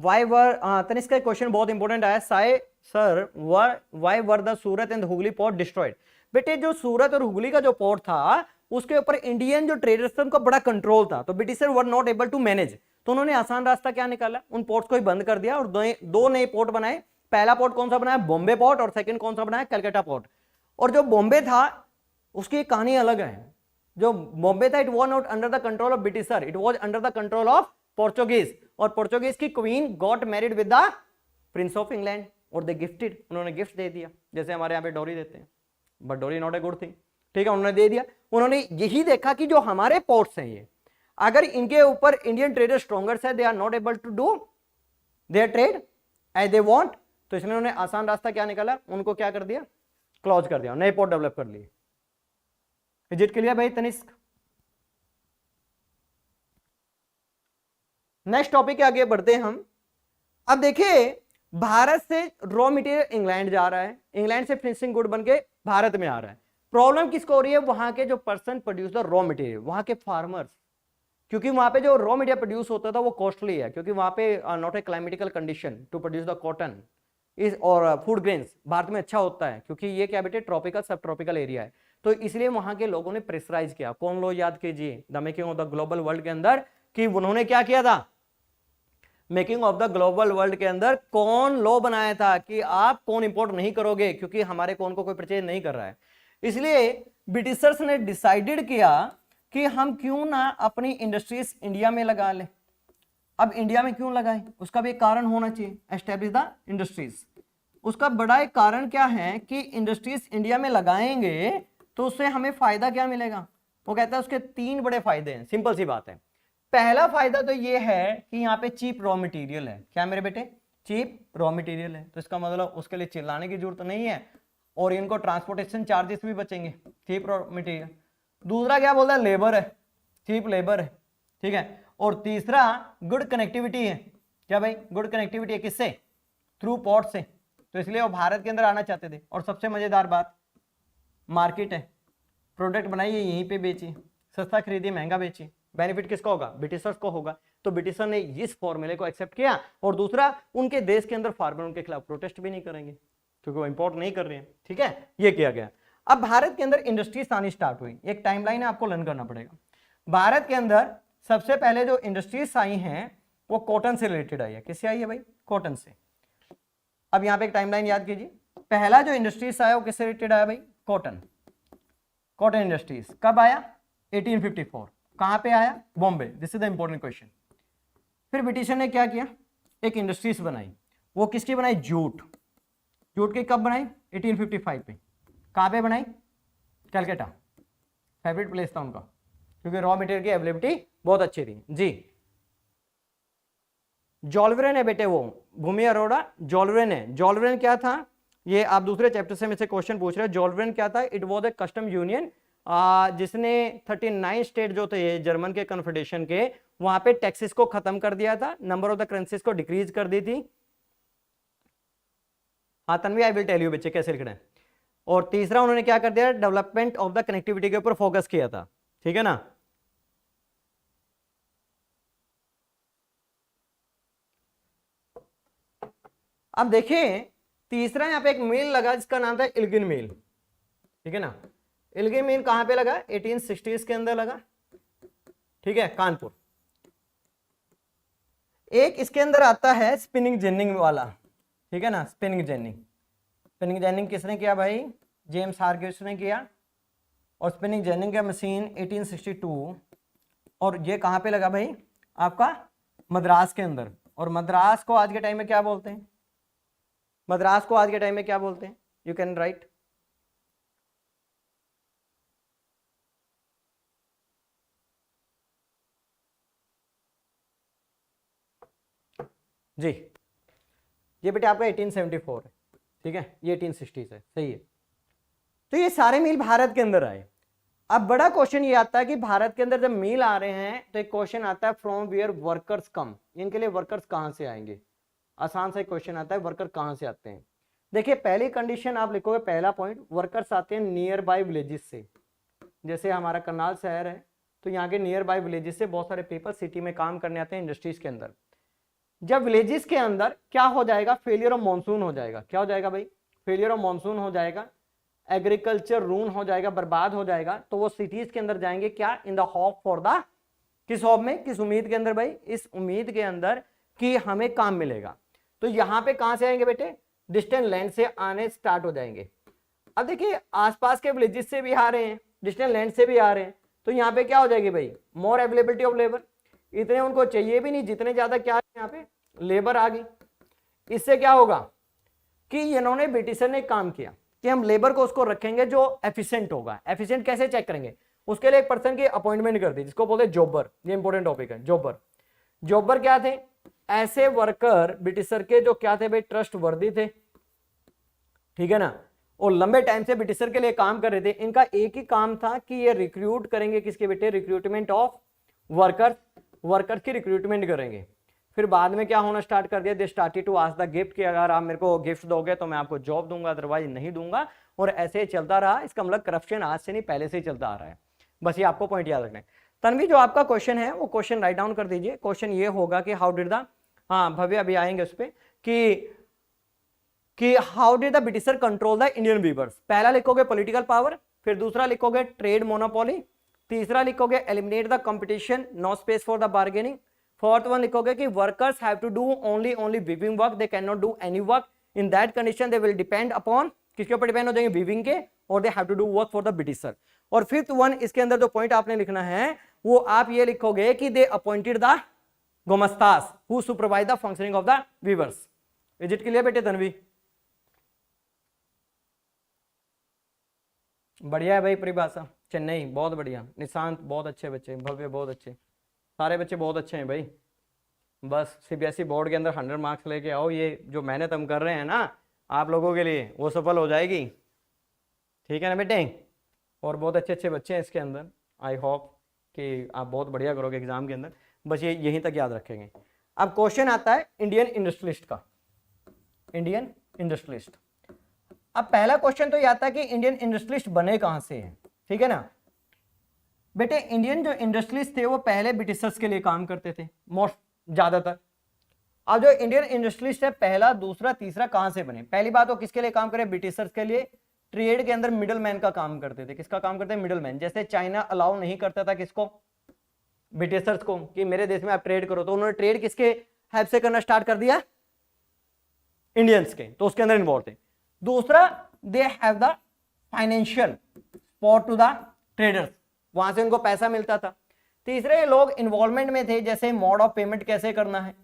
वाई वर तनिष्क का क्वेश्चन बहुत इंपॉर्टेंट आया। Sai sir, why were the Surat and Hooghly port destroyed. बेटे जो सूरत और हुगली का जो पोर्ट था उसके ऊपर इंडियन जो ट्रेडर्स थे उनका बड़ा कंट्रोल था, तो britisher were not able to manage. तो उन्होंने आसान रास्ता क्या निकाला, उन पोर्ट्स को ही बंद कर दिया और दो नए पोर्ट बनाए। पहला पोर्ट कौन सा बनाया, बॉम्बे पोर्ट, और सेकंड कौन सा बनाया, कलकत्ता पोर्ट। और जो बॉम्बे था उसकी कहानी अलग है। जो बॉम्बे था it was not under the control of britisher, it was under the control of Portuguese. और पोर्चुगीज की queen got married with the Prince of England और दे गिफ्टेड, उन्होंने गिफ्ट दे दिया, जैसे हमारे यहाँ पे डोरी देते हैं, बट डोरी नॉट ए गुड थिंग, ठीक है, उन्होंने दे दिया। उन्होंने यही देखा कि जो हमारे पोर्ट्स हैं ये, अगर इनके ऊपर इंडियन ट्रेडर स्ट्रॉन्गर है, they are not able to do their trade as they want, तो इसलिए उन्होंने आसान रास्ता क्या निकाला, उनको क्या कर दिया, क्लोज कर दिया, नए पोर्ट डेवलप कर लिए। इज इट क्लियर भाई तनिष्क? नेक्स्ट टॉपिक के आगे बढ़ते हैं हम। अब देखिए भारत से रॉ मटेरियल इंग्लैंड जा रहा है, इंग्लैंड से फिनिशिंग गुड बन के भारत में आ रहा है। प्रॉब्लम किसको हो रही है, वहां के जो person produce the raw material, वहां के फार्मर्स, क्योंकि वहां पे जो रॉ मटेरियल प्रोड्यूस होता था वो कॉस्टली है, क्योंकि वहां पे not a climatical condition to produce the cotton इस और फूड ग्रेन्स भारत में अच्छा होता है, क्योंकि ये क्या बेटे ट्रॉपिकल सब ट्रॉपिकल एरिया है। तो इसलिए वहां के लोगों ने प्रेशराइज किया, कौन लो याद कीजिए, the making of the global world के अंदर, कि उन्होंने क्या किया था, making of the global world के अंदर कौन लॉ बनाया था कि आप कौन इंपोर्ट नहीं करोगे, क्योंकि हमारे कौन को कोई परचेज नहीं कर रहा है। इसलिए ब्रिटिशर्स ने डिसाइडेड किया कि हम क्यों ना अपनी इंडस्ट्रीज इंडिया में लगा लें। अब इंडिया में क्यों लगाएं, उसका भी एक कारण होना चाहिए, एस्टेब्लिश द इंडस्ट्रीज। उसका बड़ा एक कारण क्या है कि इंडस्ट्रीज इंडिया में लगाएंगे तो उससे हमें फायदा क्या मिलेगा, वो कहता है उसके 3 बड़े फायदे हैं, सिंपल सी बात है। पहला फायदा तो ये है कि यहाँ पे चीप रॉ मटेरियल है, क्या मेरे बेटे, चीप रॉ मटेरियल है, तो इसका मतलब उसके लिए चिल्लाने की जरूरत नहीं है, और इनको ट्रांसपोर्टेशन चार्जेस भी बचेंगे, चीप रॉ मटेरियल। दूसरा क्या बोलता है, लेबर है, चीप लेबर है, ठीक है। और तीसरा गुड कनेक्टिविटी है, क्या भाई, गुड कनेक्टिविटी है, किससे, थ्रू पोर्ट से, तो इसलिए वो भारत के अंदर आना चाहते थे। और सबसे मजेदार बात, मार्केट है, प्रोडक्ट बनाइए यहीं पे बेचिए, सस्ता खरीदिए महंगा बेचिए, बेनिफिट किसका होगा, ब्रिटिशर्स को होगा। तो ब्रिटिशर ने इस फॉर्मूले को एक्सेप्ट किया, और दूसरा उनके देश के अंदर फार्मर उनके खिलाफ प्रोटेस्ट भी नहीं करेंगे, क्योंकि वो इंपोर्ट नहीं कर रहे हैं, ठीक है, ये किया गया। अब भारत के अंदर इंडस्ट्रीज आनी स्टार्ट हुई, एक टाइमलाइन है आपको लर्न करना पड़ेगा। भारत के अंदर सबसे पहले जो इंडस्ट्रीज आई हैं वो कॉटन से रिलेटेड आई है, किससे आई है भाई, कॉटन से। अब यहाँ पे एक टाइमलाइन याद कीजिए, पहला जो इंडस्ट्रीज आया वो किससे रिलेटेड आया भाई, कॉटन, कॉटन इंडस्ट्रीज। कब आया, 1854, कहां पे आया, Bombay, this is the important question. फिर ब्रिटिशर ने क्या किया, एक इंडस्ट्रीज बनाई, वो किसकी बनाई, जूट, जूट की कब बनाई, 1855 पे, कहां पे बनाई, कलकत्ता, फेवरेट प्लेस था उनका, क्योंकि रॉ मटेरियल की अवेलेबिलिटी बहुत अच्छी थी जी। जॉलवेरन है बेटे, वो भूमि अरोड़ा जॉलवेरन है। जॉलवेरन क्या था, ये आप दूसरे चैप्टर से मुझसे क्वेश्चन पूछ रहे हैं, जॉलवेरन क्या था, it was a custom union, जिसने 39 स्टेट जो थे जर्मन के कन्फेडरेशन के, वहां पे टैक्सेस को खत्म कर दिया था, नंबर ऑफ द करेंसीज को डिक्रीज कर दी थी। हाँ Tanvi, I will tell you बच्चे कैसे लिखना है। और तीसरा उन्होंने क्या कर दिया, डेवलपमेंट ऑफ द कनेक्टिविटी के ऊपर फोकस किया था, ठीक है ना। अब देखिए तीसरा यहाँ पे एक मिल लगा जिसका नाम था इल्गिन मिल, ठीक है ना। इल्गिन मिल कहां पे लगा, 1860s के अंदर लगा, ठीक है, कानपुर। एक इसके अंदर आता है स्पिनिंग जेनिंग वाला, ठीक है ना, स्पिनिंग जेनिंग। स्पिनिंग जेनिंग किसने किया भाई, जेम्स हारग्रीव्स ने किया। और स्पिनिंग जेनिंग का मशीन 1862, और ये कहां पे लगा भाई, आपका मद्रास के अंदर। और मद्रास को आज के टाइम में क्या बोलते हैं, मद्रास को आज के टाइम में क्या बोलते हैं, यू कैन राइट, जी ये बेटे आपका 1874 है, ठीक है, ये 1860 है, सही है। तो ये सारे मील भारत के अंदर आए। अब बड़ा क्वेश्चन ये आता है कि भारत के अंदर जब मील आ रहे हैं तो एक क्वेश्चन आता है फ्रॉम वेयर वर्कर्स कम, इनके लिए वर्कर्स कहां से आएंगे। आसान सा क्वेश्चन आता है, वर्कर कहां से आते हैं। देखिए पहली कंडीशन आप लिखोगे, पहला पॉइंट, वर्कर्स आते हैं नियर बाय विलेजेस से। जैसे हमारा करनाल शहर है तो यहाँ के नियर बाय विलेजेस से बहुत सारे पीपल सिटी में काम करने आते हैं इंडस्ट्रीज के अंदर। जब विलेजेस के अंदर क्या हो जाएगा, फेलियर ऑफ मानसून हो जाएगा। क्या हो जाएगा भाई, फेलियर ऑफ मानसून हो जाएगा, एग्रीकल्चर रून हो जाएगा, बर्बाद हो जाएगा। तो वो सिटीज के अंदर जाएंगे क्या, in the hope for the, किस होप में, किस उम्मीद के अंदर भाई, इस उम्मीद के अंदर कि हमें काम मिलेगा। तो यहाँ पे कहां से आएंगे बेटे, डिस्टेंट लैंड से आने स्टार्ट हो जाएंगे। अब देखिए आसपास के विलेजेस से भी आ रहे हैं, डिस्टेंट लैंड से भी आ रहे हैं, तो यहाँ पे क्या हो जाएगी भाई, मोर अवेलेबिलिटी ऑफ लेबर। इतने उनको चाहिए भी नहीं जितने ज्यादा क्या यहाँ पे लेबर आ गई। इससे क्या होगा कि इन्होंने ब्रिटिशर ने काम किया कि हम लेबर को उसको रखेंगे जो एफिशिएंट होगा। एफिशिएंट कैसे चेक करेंगे, उसके लिए एक पर्सन की अपॉइंटमेंट कर दी, जिसको बोलते हैं जॉबर। ये इंपॉर्टेंट टॉपिक है, जॉबर। जॉबर क्या थे? ऐसे वर्कर ब्रिटिशर के जो क्या थे भाई, ट्रस्ट वर्दी थे, ठीक है ना, और लंबे टाइम से ब्रिटिशर के लिए काम कर रहे थे। इनका एक ही काम था कि ये रिक्रूट करेंगे किसके बेटे, रिक्रूटमेंट ऑफ वर्कर, वर्कर की रिक्रूटमेंट करेंगे। फिर बाद में क्या होना स्टार्ट कर दिया, they started to ask the gift, कि अगर आप मेरे को गिफ्ट दोगे तो मैं आपको जॉब दूंगा, अदरवाइज नहीं दूंगा। और ऐसे ही चलता रहा। इसका मतलब करप्शन आज से नहीं, पहले से ही चलता आ रहा है। बस ये आपको पॉइंट याद रखना है। तन्वी, जो आपका क्वेश्चन है वो क्वेश्चन राइट डाउन कर दीजिए। क्वेश्चन ये होगा कि हाउ डिड द, हाँ भव्य अभी आएंगे उस पर, कि how did the britisher control the Indian weavers. पहला लिखोगे पॉलिटिकल पावर, फिर दूसरा लिखोगे ट्रेड मोनोपोली, तीसरा लिखोगे eliminate the competition, no space for the bargaining, fourth one लिखोगे कि workers have to do only weaving work, they can not do any work, in that condition they will depend upon, किसके ऊपर depend हो जाएंगे, weaving के, और they have to do work for the britisher. और fifth one, इसके अंदर जो पॉइंट आपने लिखना है वो आप ये लिखोगे कि they appointed the gomasthas who supervise the functioning of the weavers. Is it clear बेटे तन्वी? बढ़िया है भाई परिभाषा, चेन्नई बहुत बढ़िया, निशांत बहुत अच्छे बच्चे, भव्य बहुत अच्छे, सारे बच्चे बहुत अच्छे हैं भाई। बस सीबीएसई बोर्ड के अंदर 100 मार्क्स लेके आओ, ये जो मेहनत हम कर रहे हैं ना आप लोगों के लिए वो सफल हो जाएगी, ठीक है ना बेटे। और बहुत अच्छे अच्छे बच्चे हैं इसके अंदर, आई होप कि आप बहुत बढ़िया करोगे एग्जाम के अंदर। बस ये यहीं तक याद रखेंगे। अब क्वेश्चन आता है इंडियन इंडस्ट्रियलिस्ट का, इंडियन इंडस्ट्रियलिस्ट। अब पहला क्वेश्चन तो ये आता है कि इंडियन इंडस्ट्रियलिस्ट बने कहां से हैं, ठीक है ना बेटे। इंडियन जो इंडस्ट्रियलिस्ट थे वो पहले ब्रिटिशर्स के लिए काम करते थे मोस्ट ज्यादातर। अब जो इंडियन इंडस्ट्रियलिस्ट है पहला दूसरा तीसरा कहां से बने? पहली बात वो किसके लिए काम करे, ब्रिटिशर्स के लिए। ट्रेड के अंदर मिडल मैन का काम करते थे। किसका काम करते हैं? Middle man. जैसे चाइना अलाउ नहीं करता था किसको, ब्रिटिशर्स को, कि मेरे देश में आप ट्रेड करो, तो उन्होंने ट्रेड किसके हेल्प से करना स्टार्ट कर दिया, इंडियंस के, तो उसके अंदर इन्वॉल्व थे। दूसरा, they have the financial support to the traders, वहां से उनको पैसा मिलता था। तीसरे लोग इन्वॉल्वमेंट में थे, जैसे मोड ऑफ पेमेंट कैसे करना है,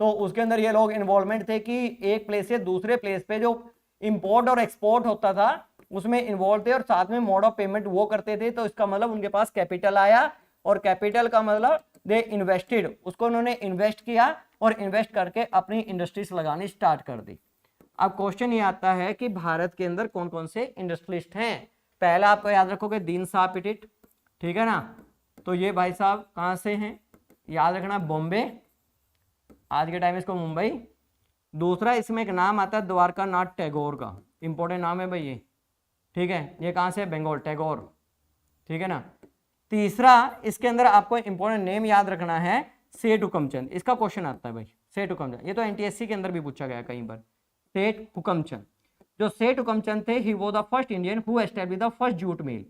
तो उसके अंदर ये लोग इन्वॉल्वमेंट थे कि एक प्लेस से दूसरे प्लेस पे जो इंपोर्ट और एक्सपोर्ट होता था उसमें इन्वॉल्व थे, और साथ में मोड ऑफ पेमेंट वो करते थे। तो इसका मतलब उनके पास कैपिटल आया, और कैपिटल का मतलब दे इन्वेस्टेड, उसको उन्होंने इन्वेस्ट किया, और इन्वेस्ट करके अपनी इंडस्ट्रीज लगानी स्टार्ट कर दी। अब क्वेश्चन ये आता है कि भारत के अंदर कौन कौन से इंडस्ट्रियलिस्ट हैं। पहला आपको याद रखोगे दीन शाह पिटिट, ठीक है ना, तो ये भाई साहब कहां से हैं, याद रखना बॉम्बे, आज के टाइम इसको मुंबई। दूसरा इसमें एक नाम आता है द्वारका नाथ टैगोर का, इंपॉर्टेंट नाम है भाई ये, ठीक है, ये कहां से है, बंगाल, टैगोर, ठीक है ना। तीसरा इसके अंदर आपको इंपॉर्टेंट नेम याद रखना है सेठ हुकमचंद, इसका क्वेश्चन आता है भाई, सेठ हुकमचंद, ये तो एनटीएससी के अंदर भी पूछा गया कई बार। सेठ हुकमचंद, जो सेठ हुकमचंद थे, he was the first Indian who established the first jute mill.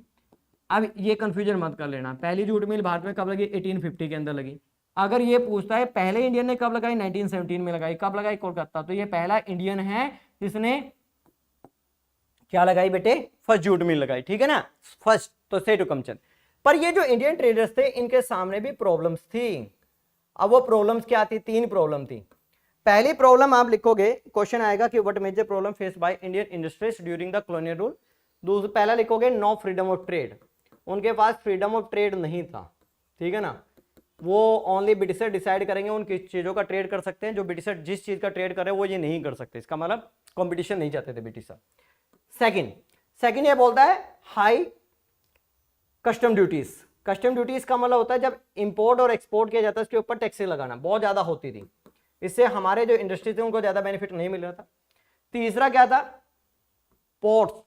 अब ये कंफ्यूजन मत कर लेना, पहली जूट मिल भारत में कब लगी, 1850 के अंदर लगी। अगर ये पूछता है पहले इंडियन ने कब लगाई, 1917 में लगाई। कब लगाई, कोलकाता, तो ये पहला इंडियन है जिसने क्या लगाई बेटे, फर्स्ट जूट मिल लगाई, ठीक है ना, फर्स्ट, तो सेठ हुकमचंद। पर ये जो इंडियन ट्रेडर्स थे इनके सामने भी प्रॉब्लम्स थी। अब वो प्रॉब्लम्स क्या थी, 3 प्रॉब्लम थी। पहली प्रॉब्लम आप लिखोगे, क्वेश्चन आएगा कि what major problem face by Indian industries during the colonial rule. दूसरा पहला लिखोगे नो फ्रीडम ऑफ ट्रेड, उनके पास फ्रीडम ऑफ ट्रेड नहीं था, ठीक है ना, वो ओनली ब्रिटिशर डिसाइड करेंगे उन किस चीजों का ट्रेड कर सकते हैं, जो ब्रिटिशर जिस चीज का ट्रेड करे वो ये नहीं कर सकते, इसका मतलब कंपटीशन नहीं चाहते थे ब्रिटिशर। सेकंड ये बोलता है high custom duties. Custom duties का मतलब होता है जब इंपोर्ट और एक्सपोर्ट किया जाता है उसके ऊपर टैक्सेस लगाना, बहुत ज्यादा होती थी, इससे हमारे जो इंडस्ट्री थे उनको ज्यादा बेनिफिट नहीं मिल रहा था। तीसरा क्या था, पोर्ट्स,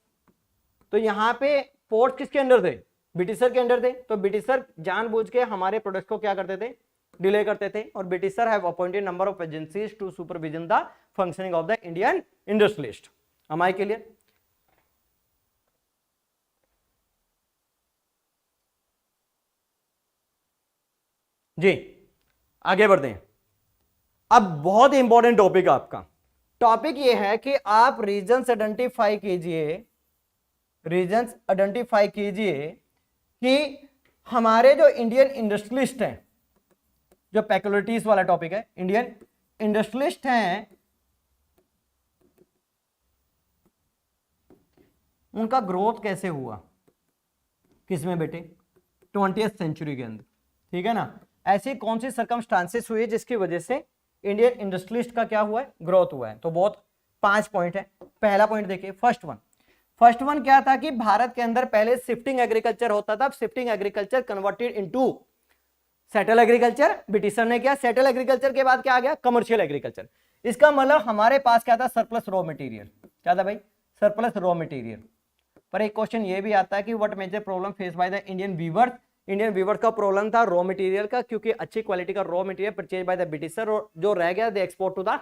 तो यहाँ पे पोर्ट्स किसके अंडर थे, ब्रिटिशर के अंडर थे, तो ब्रिटिशर जानबूझ के हमारे प्रोडक्ट्स को क्या करते थे, डिले करते थे, और britisher have appointed number of agencies to supervision the functioning of the Indian industrialist. हमारे के लिए जी आगे बढ़ते हैं। अब बहुत इंपॉर्टेंट टॉपिक आपका, टॉपिक ये है कि आप रीजन्स आइडेंटिफाई कीजिए, रीजन्स आइडेंटिफाई कीजिए कि हमारे जो इंडियन इंडस्ट्रियलिस्ट हैं, जो पेक्युलरिटीज वाला टॉपिक है, इंडियन इंडस्ट्रियलिस्ट हैं, उनका ग्रोथ कैसे हुआ, किसमें बेटे, 20th सेंचुरी के अंदर, ठीक है ना। ऐसी कौन सी सर्कमस्टांसेस हुई जिसकी वजह से इंडियन इंडस्ट्रियलिस्ट का क्या हुआ है, ग्रोथ हुआ है। तो बहुत 5 पॉइंट है। पहला पॉइंट देखिए, फर्स्ट वन क्या था कि भारत के अंदर पहले शिफ्टिंग एग्रीकल्चर होता था, shifting agriculture converted into settle agriculture, britisher ने किया। सेटल एग्रीकल्चर के बाद क्या आ गया, कमर्शियल एग्रीकल्चर। इसका मतलब हमारे पास क्या था, सरप्लस रॉ मटेरियल। क्या था भाई, सरप्लस रॉ मटेरियल। पर एक क्वेश्चन ये भी आता है कि what major problem face by the Indian weavers. Indian weavers का प्रॉब्लम था रॉ मटेरियल का, क्योंकि अच्छी क्वालिटी का raw material purchase by the britisher, और जो रह गया they export to the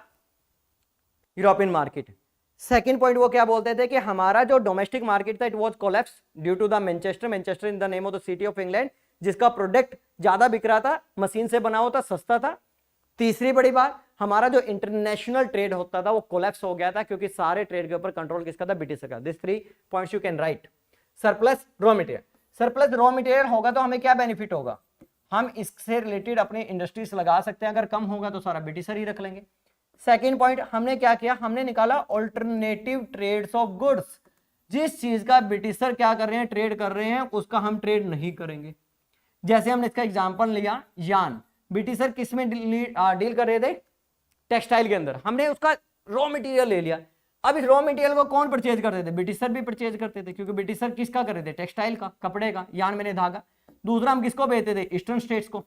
European market. Second point वो क्या बोलते थे कि हमारा जो डोमेस्टिक मार्केट था it was collapse due to the Manchester in the name of the city of England, जिसका प्रोडक्ट ज्यादा बिक रहा था, मशीन से बना होता, सस्ता था। तीसरी बड़ी बात, हमारा जो इंटरनेशनल ट्रेड होता था वो कोलैप्स हो गया था, क्योंकि सारे ट्रेड के ऊपर कंट्रोल किसका था, ब्रिटिश का। This 3 points you can right. Surplus raw material, surplus raw material होगा तो हमें क्या बेनिफिट होगा, हम इससे रिलेटेड अपने इंडस्ट्रीज लगा सकते हैं। अगर कम होगा तो सारा ब्रिटिशर ही रख लेंगे। सेकेंड पॉइंट हमने क्या किया, हमने निकाला ऑल्टरनेटिव ट्रेड्स ऑफ गुड्स। जिस चीज का ब्रिटिशर क्या कर रहे हैं, ट्रेड कर रहे हैं, उसका हम ट्रेड नहीं करेंगे। जैसे हमने इसका एग्जांपल लिया यान, ब्रिटिशर किस में डील कर रहे थे, टेक्सटाइल के अंदर। हमने उसका रॉ मटेरियल ले लिया। अब इस रॉ मटेरियल को कौन परचेज करते थे, ब्रिटिशर भी परचेज करते थे, क्योंकि ब्रिटिशर किसका कर रहे थे, टेक्सटाइल का, कपड़े का, यान मैंने धागा। दूसरा हम किसको भेजते थे, ईस्टर्न स्टेट्स को।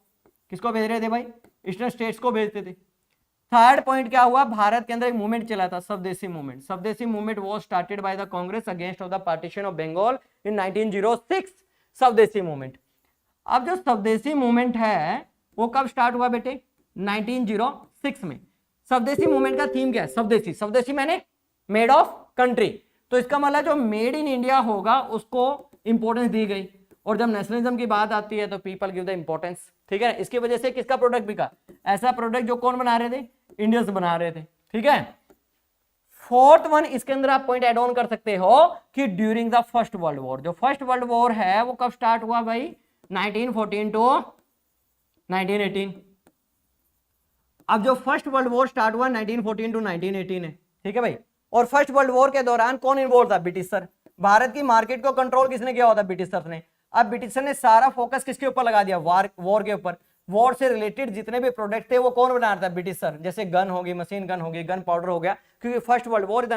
किसको भेज रहे थे भाई, ईस्टर्न स्टेट्स को भेजते थे। थर्ड पॉइंट क्या हुआ, भारत के अंदर एक मूवमेंट चला था, Swadeshi movement. Swadeshi movement was started by the Congress against of the partition of Bengal in 1906। Swadeshi movement. अब जो स्वदेशी मूवमेंट है वो कब स्टार्ट हुआ बेटे, 1906 में। स्वदेशी मूवमेंट का थीम क्या है, स्वदेशी। स्वदेशी मैंने मेड ऑफ कंट्री, तो इसका मतलब जो मेड इन इंडिया होगा उसको इंपॉर्टेंस दी गई। और जब नेशनलिज्म की बात आती है तो पीपल गिव द इंपॉर्टेंस, ठीक है। इसकी वजह से किसका प्रोडक्ट बिका, ऐसा प्रोडक्ट जो कौन बना रहे थे, इंडियंस बना रहे थे, ठीक है। फोर्थ वन, इसके अंदर आप पॉइंट एड ऑन कर सकते हो कि during the first world war, जो फर्स्ट वर्ल्ड वॉर है वो कब स्टार्ट हुआ भाई, 1914 टू 1918। अब जो फर्स्ट वर्ल्ड वॉर स्टार्ट हुआ 1914 टू 1918 है, ठीक है भाई। और फर्स्ट वर्ल्ड वॉर के दौरान कौन इन्वॉल्व था, ब्रिटिशर। भारत की मार्केट को कंट्रोल किसने किया होता, ब्रिटिशर ने। अब ब्रिटिशर ने सारा फोकस किसके ऊपर लगा दिया, वॉर के ऊपर। वॉर से रिलेटेड जितने भी प्रोडक्ट थे वो कौन बना रहा था, ब्रिटिशर। जैसे गन होगी, मशीन गन होगी, गन पाउडर हो गया, क्योंकि first world war is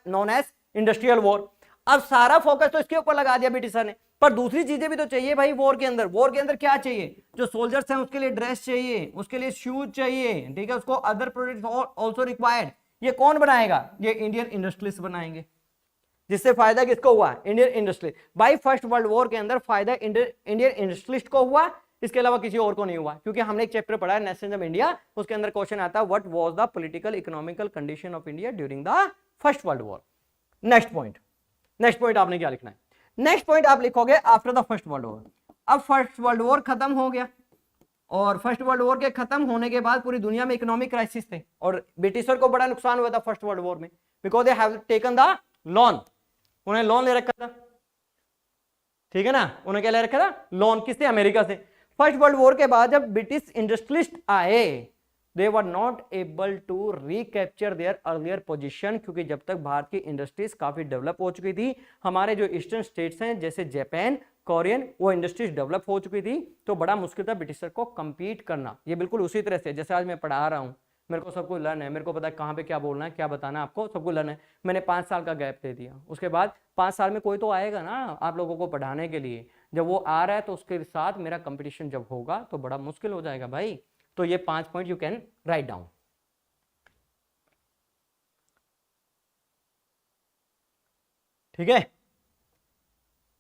known as industrial war. अब सारा फोकस तो इसके ऊपर लगा दिया ब्रिटिशर ने। पर दूसरी चीजें भी तो चाहिए भाई वॉर के अंदर। वॉर के अंदर क्या चाहिए, जो सोल्जर्स हैं उसके लिए ड्रेस चाहिए, उसके लिए शूज चाहिए, ठीक है, उसको अदर प्रोडक्ट्स आल्सो रिक्वायर्ड। ये कौन बनाएगा, ये इंडियन इंडस्ट्रीज बनाएंगे। जिससे फायदा किसको हुआ, Indian industry. By first world war के अंदर फायदा इंडियन इंडस्ट्रियलिस्ट को हुआ, इसके अलावा किसी और को नहीं हुआ। क्योंकि हमने एक चैप्टर पढ़ा है नेशनलिज्म इंडिया, उसके अंदर क्वेश्चन आता है what was the political economical condition of India during the first world war. Next point आपने क्या लिखना है, नेक्स्ट पॉइंट आप लिखोगे after the first world war. अब फर्स्ट वर्ल्ड वॉर खत्म हो गया, और फर्स्ट वर्ल्ड वॉर के खत्म होने के बाद पूरी दुनिया में इकोनॉमिक क्राइसिस थे, और ब्रिटिशर को बड़ा नुकसान हुआ था फर्स्ट वर्ल्ड वॉर में, because they have taken the loan. उन्हें लोन ले रखा था, ठीक है ना। उन्हें क्या ले रखा था, लोन। किससे, अमेरिका से। फर्स्ट वर्ल्ड वॉर के बाद जब ब्रिटिश इंडस्ट्रियलिस्ट आए, they were not able to recapture their earlier position, क्योंकि जब तक भारत की इंडस्ट्रीज काफी डेवलप हो चुकी थी, हमारे जो ईस्टर्न स्टेट्स हैं जैसे जापान, कोरियन, वो इंडस्ट्रीज डेवलप हो चुकी थी, तो बड़ा मुश्किल था ब्रिटिशर को compete करना। ये बिल्कुल उसी तरह से जैसे आज मैं पढ़ा रहा हूँ, मेरे को सब कुछ लर्न है, मेरे को पता है कहाँ पे क्या बोलना है, क्या बताना है आपको, सब कुछ लर्न है। मैंने 5 साल का गैप दे दिया, उसके बाद 5 साल में कोई तो आएगा ना आप लोगों को पढ़ाने के लिए। जब वो आ रहा है तो उसके साथ मेरा कंपटीशन जब होगा तो बड़ा मुश्किल हो जाएगा भाई। तो ये 5 point you can write down, ठीक है।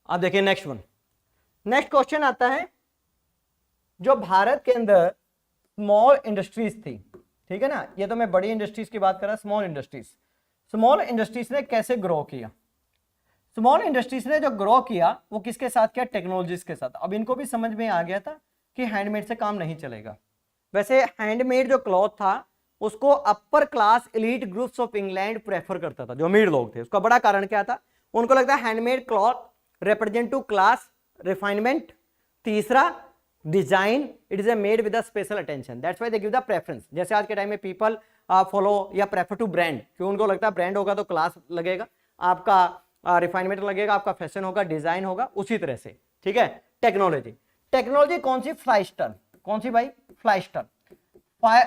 अब देखिए नेक्स्ट क्वेश्चन आता है, जो भारत के अंदर स्मॉल इंडस्ट्रीज थी, ठीक है ना। ये तो मैं बड़ी इंडस्ट्रीज की बात कर रहा हूं, स्मॉल इंडस्ट्रीज ने कैसे ग्रो किया। स्मॉल इंडस्ट्रीज ने जो ग्रो किया वो किसके साथ किया, टेक्नोलॉजीज के साथ। अब इनको भी समझ में आ गया था कि हैंडमेड से काम नहीं चलेगा। वैसे हैंडमेड जो क्लॉथ था उसको upper class elite groups of England prefer करता था, जो अमीर लोग थे। उसका बड़ा कारण क्या था, उनको लगता है handmade cloth represent to class refinement. तीसरा, design, it is made with special attention, that's why they give the preference. जैसे आज के टाइम में पीपल फॉलो या प्रेफर टू ब्रांड, क्यों उनको लगता है ब्रांड होगा तो क्लास लगेगा, आपका रिफाइनमेंट लगेगा, आपका फैशन होगा, डिजाइन होगा, उसी तरह से, ठीक है। टेक्नोलॉजी, टेक्नोलॉजी कौन सी? फ्लाईस्टाइल। कौन सी भाई? फ्लाईस्टाइल।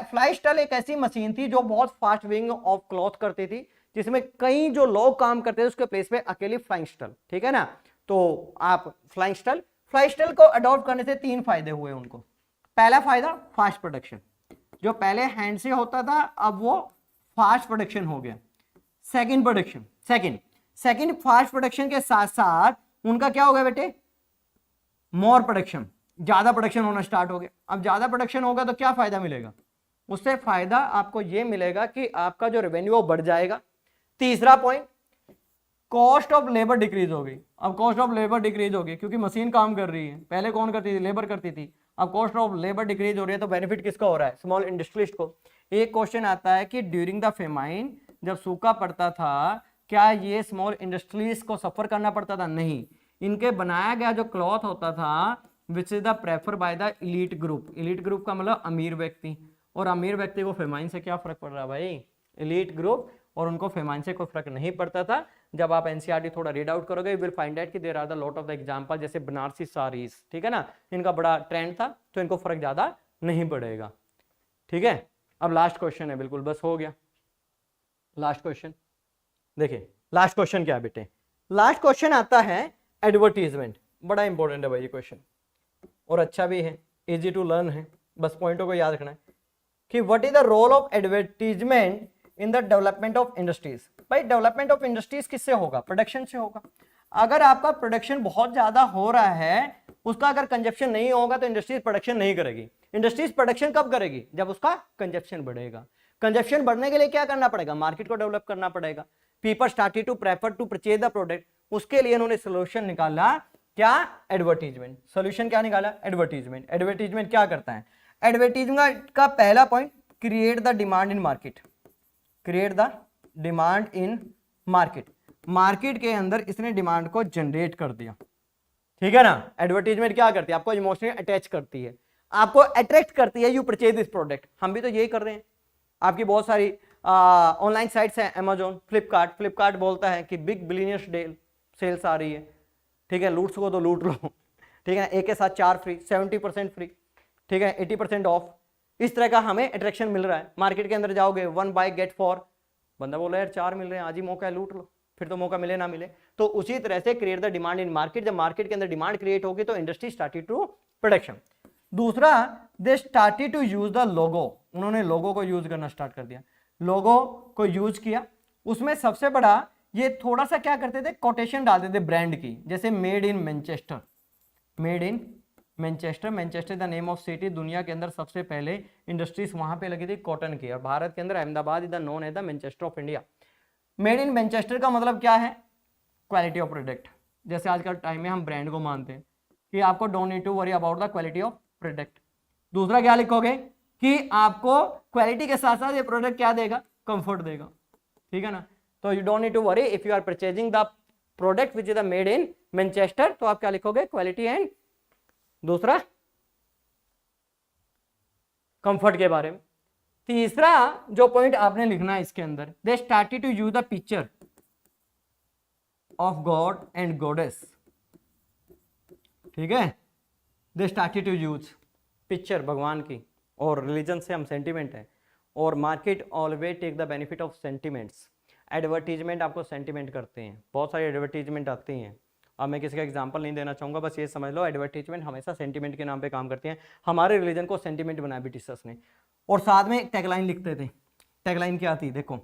फ्लाईस्टाइल एक ऐसी मशीन थी जो बहुत फास्ट विंग ऑफ क्लॉथ करती थी, जिसमें कई जो लोग काम करते थे उसके प्लेस पे अकेली फ्लाइंग स्टाइल, ठीक है ना। तो आप फ्लाइंग स्टाइल को अडॉप्ट करने से 3 फायदे हुए उनको। पहला फायदा फास्ट प्रोडक्शन, जो पहले हैंड से होता था अब वो फास्ट प्रोडक्शन हो गया। सेकंड फास्ट प्रोडक्शन के साथ साथ उनका क्या हो गया बेटे? मोर प्रोडक्शन, ज्यादा प्रोडक्शन होना स्टार्ट हो गया। अब ज्यादा प्रोडक्शन होगा तो क्या फायदा मिलेगा? उससे फायदा आपको यह मिलेगा कि आपका जो रेवेन्यू बढ़ जाएगा। तीसरा point, cost of labour decrease होगी। अब कॉस्ट ऑफ लेबर डिक्रीज होगी क्योंकि मशीन काम कर रही है, पहले कौन करती थी? लेबर करती थी। अब कॉस्ट ऑफ लेबर डिक्रीज हो रही है तो बेनिफिट किसका हो रहा है? स्मॉल इंडस्ट्रियलिस्ट को। एक क्वेश्चन आता है कि ड्यूरिंग द फेमाइन, जब सूखा पड़ता था, क्या ये स्मॉल इंडस्ट्रीज को सफर करना पड़ता था? नहीं, इनके बनाया गया जो क्लॉथ होता था विच is the prefer by the elite group. Elite group का मतलब अमीर व्यक्ति, और अमीर व्यक्ति को फेमाइन से क्या फर्क पड़ रहा है भाई? इलीट ग्रुप, और उनको फेमाइन से कोई फर्क नहीं पड़ता था। जब आप एनसीईआरटी थोड़ा रीड आउट करोगे, यू विल फाइंड आउट कि there are the lot of the example, जैसे बनारसी साड़ीज, ठीक है ना, इनका बड़ा ट्रेंड था तो इनको फर्क ज्यादा नहीं पड़ेगा, ठीक है। अब लास्ट क्वेश्चन है, बिल्कुल बस हो गया लास्ट क्वेश्चन। देखिए लास्ट क्वेश्चन क्या है बेटे? लास्ट क्वेश्चन आता है एडवर्टीजमेंट। बड़ा इंपॉर्टेंट है भाई ये क्वेश्चन, और अच्छा भी है, इजी टू लर्न है, बस पॉइंटों को याद रखना है कि what is the role of advertisement in the development of industries. भाई डेवलपमेंट ऑफ इंडस्ट्रीज किससे होगा? प्रोडक्शन से होगा। अगर आपका प्रोडक्शन बहुत ज्यादा हो रहा है, उसका अगर कंजप्शन नहीं होगा तो इंडस्ट्रीज प्रोडक्शन नहीं करेगी। इंडस्ट्रीज प्रोडक्शन कब करेगी? जब उसका कंजप्शन बढ़ेगा। कंजप्शन बढ़ने के लिए क्या करना पड़ेगा? मार्केट को डेवलप करना पड़ेगा। People started to prefer to purchase the product. उसके लिए उन्होंने सोल्यूशन निकाला, क्या? एडवर्टीजमेंट। सोल्यूशन क्या निकाला? एडवर्टीजमेंट। एडवर्टीजमेंट क्या करता है? एडवर्टीजमेंट का पहला point, create the demand in market. Create the demand in market. Market के अंदर इसने डिमांड को जनरेट कर दिया, ठीक है ना। एडवर्टीजमेंट क्या करती है? आपको इमोशनली अटैच करती है, आपको अट्रैक्ट करती है, यू परचेज दिस प्रोडक्ट। हम भी तो यही कर रहे हैं। आपकी बहुत सारी ऑनलाइन साइट्स हैं, अमेजोन, फ्लिपकार्ट बोलता है कि बिग बिलियनियर्स डे सेल्स आ रही है, ठीक है, लूट सको तो लूट लो, ठीक है, एक के साथ 4 फ्री, 70% फ्री, ठीक है, 80% ऑफ। इस तरह का हमें अट्रैक्शन मिल रहा है। मार्केट के अंदर जाओगे, 1 बाय गेट 4, बंदा बोला यार 4 मिल रहे हैं, आज ही मौका है, लूट लो, फिर तो मौका मिले ना मिले। तो उसी तरह से create the demand in market. जब मार्केट के अंदर डिमांड क्रिएट होगी तो इंडस्ट्री स्टार्टेड टू प्रोडक्शन। दूसरा, they started to use the logo. उन्होंने लोगो को यूज करना स्टार्ट कर दिया, लोगो को यूज किया। उसमें सबसे बड़ा ये थोड़ा सा क्या करते थे? कोटेशन डालते थे ब्रांड की, जैसे made in Manchester. Made in Manchester, Manchester the name of city. दुनिया के अंदर सबसे पहले इंडस्ट्रीज वहां पे लगी थी कॉटन की, और भारत के अंदर Ahmedabad is the known as the Manchester of India. Made in Manchester का मतलब क्या है? Quality of product. जैसे आजकल टाइम में हम ब्रांड को मानते हैं कि आपको don't need to worry about the quality of product. दूसरा क्या लिखोगे? कि आपको क्वालिटी के साथ साथ ये प्रोडक्ट क्या देगा? कंफर्ट देगा, ठीक है ना। तो you don't need to worry if you are purchasing the product which is the made in Manchester, तो आप क्या लिखोगे? क्वालिटी एंड दूसरा कंफर्ट के बारे में। तीसरा जो पॉइंट आपने लिखना है इसके अंदर, they started to use the picture of god and goddess, ठीक है। They started to use picture भगवान की, और रिलीजन से हम सेंटिमेंट है, और market always take the benefit of sentiments. Advertisement आपको सेंटिमेंट करते हैं, बहुत सारी एडवर्टीजमेंट आती हैं। अब मैं किसी का एग्जांपल नहीं देना चाहूँगा, बस ये समझ लो एडवर्टीजमेंट हमेशा सेंटिमेंट के नाम पे काम करती हैं। हमारे रिलीजन को सेंटिमेंट बनाया ब्रिटिशर्स ने, और साथ में एक टैगलाइन लिखते थे। टैगलाइन क्या थी? देखो,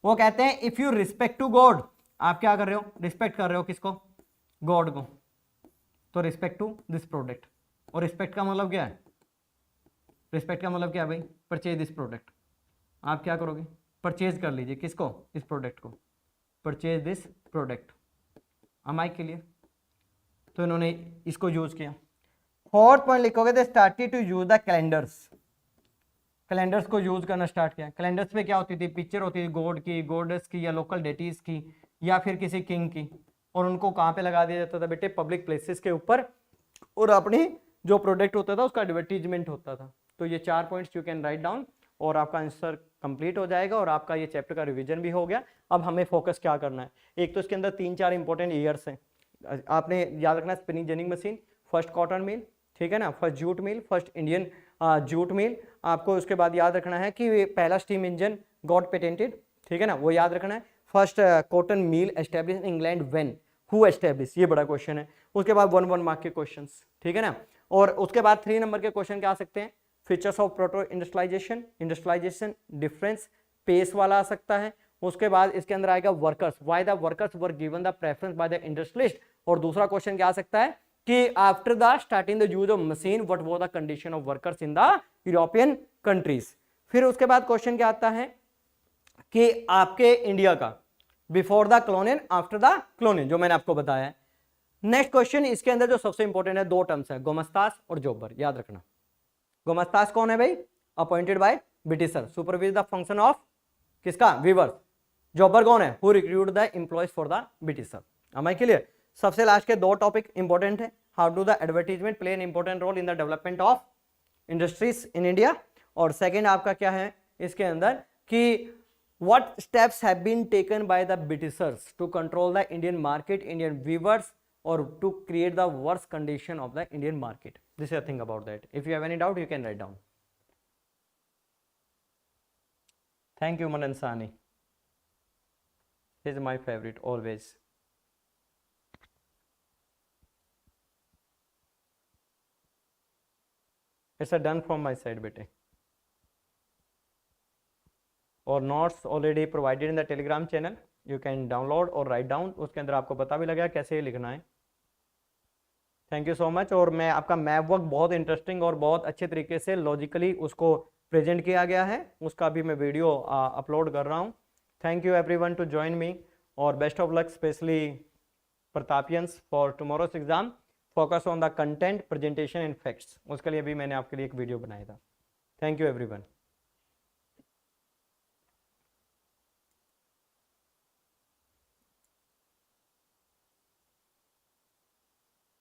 वो कहते हैं if you respect to god, आप क्या कर रहे हो? रिस्पेक्ट कर रहे हो किसको? गॉड को, तो रिस्पेक्ट टू दिस प्रोडक्ट। और रिस्पेक्ट का मतलब क्या है? रिस्पेक्ट का मतलब क्या है भाई? Purchase this product. आप क्या करोगे? परचेज कर लीजिए किसको? इस प्रोडक्ट को, purchase this product. am I clear? तो इन्होंने इसको यूज किया। फोर्थ पॉइंट लिखोगे, they started to use the calendars. Calendars को यूज करना स्टार्ट किया। कैलेंडर्स पे क्या होती थी? पिक्चर होती थी गॉड की, गॉडेस की, या लोकल डेटीज की, या फिर किसी किंग की, और उनको कहाँ पे लगा दिया जाता था बेटे? पब्लिक प्लेसेस के ऊपर, और अपनी जो प्रोडक्ट होता था उसका एडवर्टीजमेंट होता था। तो ये 4 points you can write down, और आपका आंसर कंप्लीट हो जाएगा, और आपका ये चैप्टर का रिवीजन भी हो गया। अब हमें फोकस क्या करना है? एक तो इसके अंदर 3-4 इंपॉर्टेंट ईयर्स हैं, आपने याद रखना। Spinning jenny machine, first cotton mill, ठीक है ना। First jute mill, first Indian jute mill. आपको उसके बाद याद रखना है कि पहला स्टीम इंजन गॉट पेटेंटेड, ठीक है ना, वो याद रखना है। First cotton mill establish in England when, who establish, ये बड़ा क्वेश्चन है। उसके बाद 1 मार्क के क्वेश्चंस, ठीक है ना। और उसके बाद 3 नंबर के क्वेश्चन क्या आ सकते हैं, features of proto industrialisation, industrialisation difference, pace वाला आ सकता है। उसके बाद इसके अंदर आएगा workers, why the workers were given the preference by the industrialist. और दूसरा क्वेश्चन क्या आ सकता है कि after the starting the use of machine what was the condition of workers in the European countries. फिर उसके बाद क्वेश्चन क्या आता है कि आपके इंडिया का before the colonial after the colonial, जो मैंने आपको बताया है। नेक्स्ट क्वेश्चन इसके अंदर जो सबसे इंपॉर्टेंट है, 2 टर्म्स है, गोमस्तास और जोबर, याद रखना। गोमस्तास कौन है भाई, appointed by britisher, supervise the function of किसका, वीवर्स। जॉबर कौन है, who recruit the employees for the britisher. am I clear? सबसे लास्ट के 2 टॉपिक इंपॉर्टेंट है, how do the advertisement play an important role in the development of industries in India. और second आपका क्या है इसके अंदर कि what steps have been taken by the Britishers to control the Indian market, Indian weavers, or to create the worst condition of the Indian market. This is a thing about that. If you have any doubt, you can write down. Thank you, Manan Sani. He is my favorite always. It's a done from my side, bete. और notes already provided in the Telegram channel, you can download और write down. उसके अंदर आपको पता भी लगा कैसे लिखना है। Thank you so much. और मैं आपका मैप वर्क बहुत इंटरेस्टिंग और बहुत अच्छे तरीके से लॉजिकली उसको प्रेजेंट किया गया है, उसका भी मैं वीडियो अपलोड कर रहा हूँ। Thank you everyone to join me और best of luck specially Pratapians for tomorrow's exam. Focus on the content, presentation and facts, उसके लिए भी मैंने आपके लिए एक वीडियो बनाया था। Thank you everyone.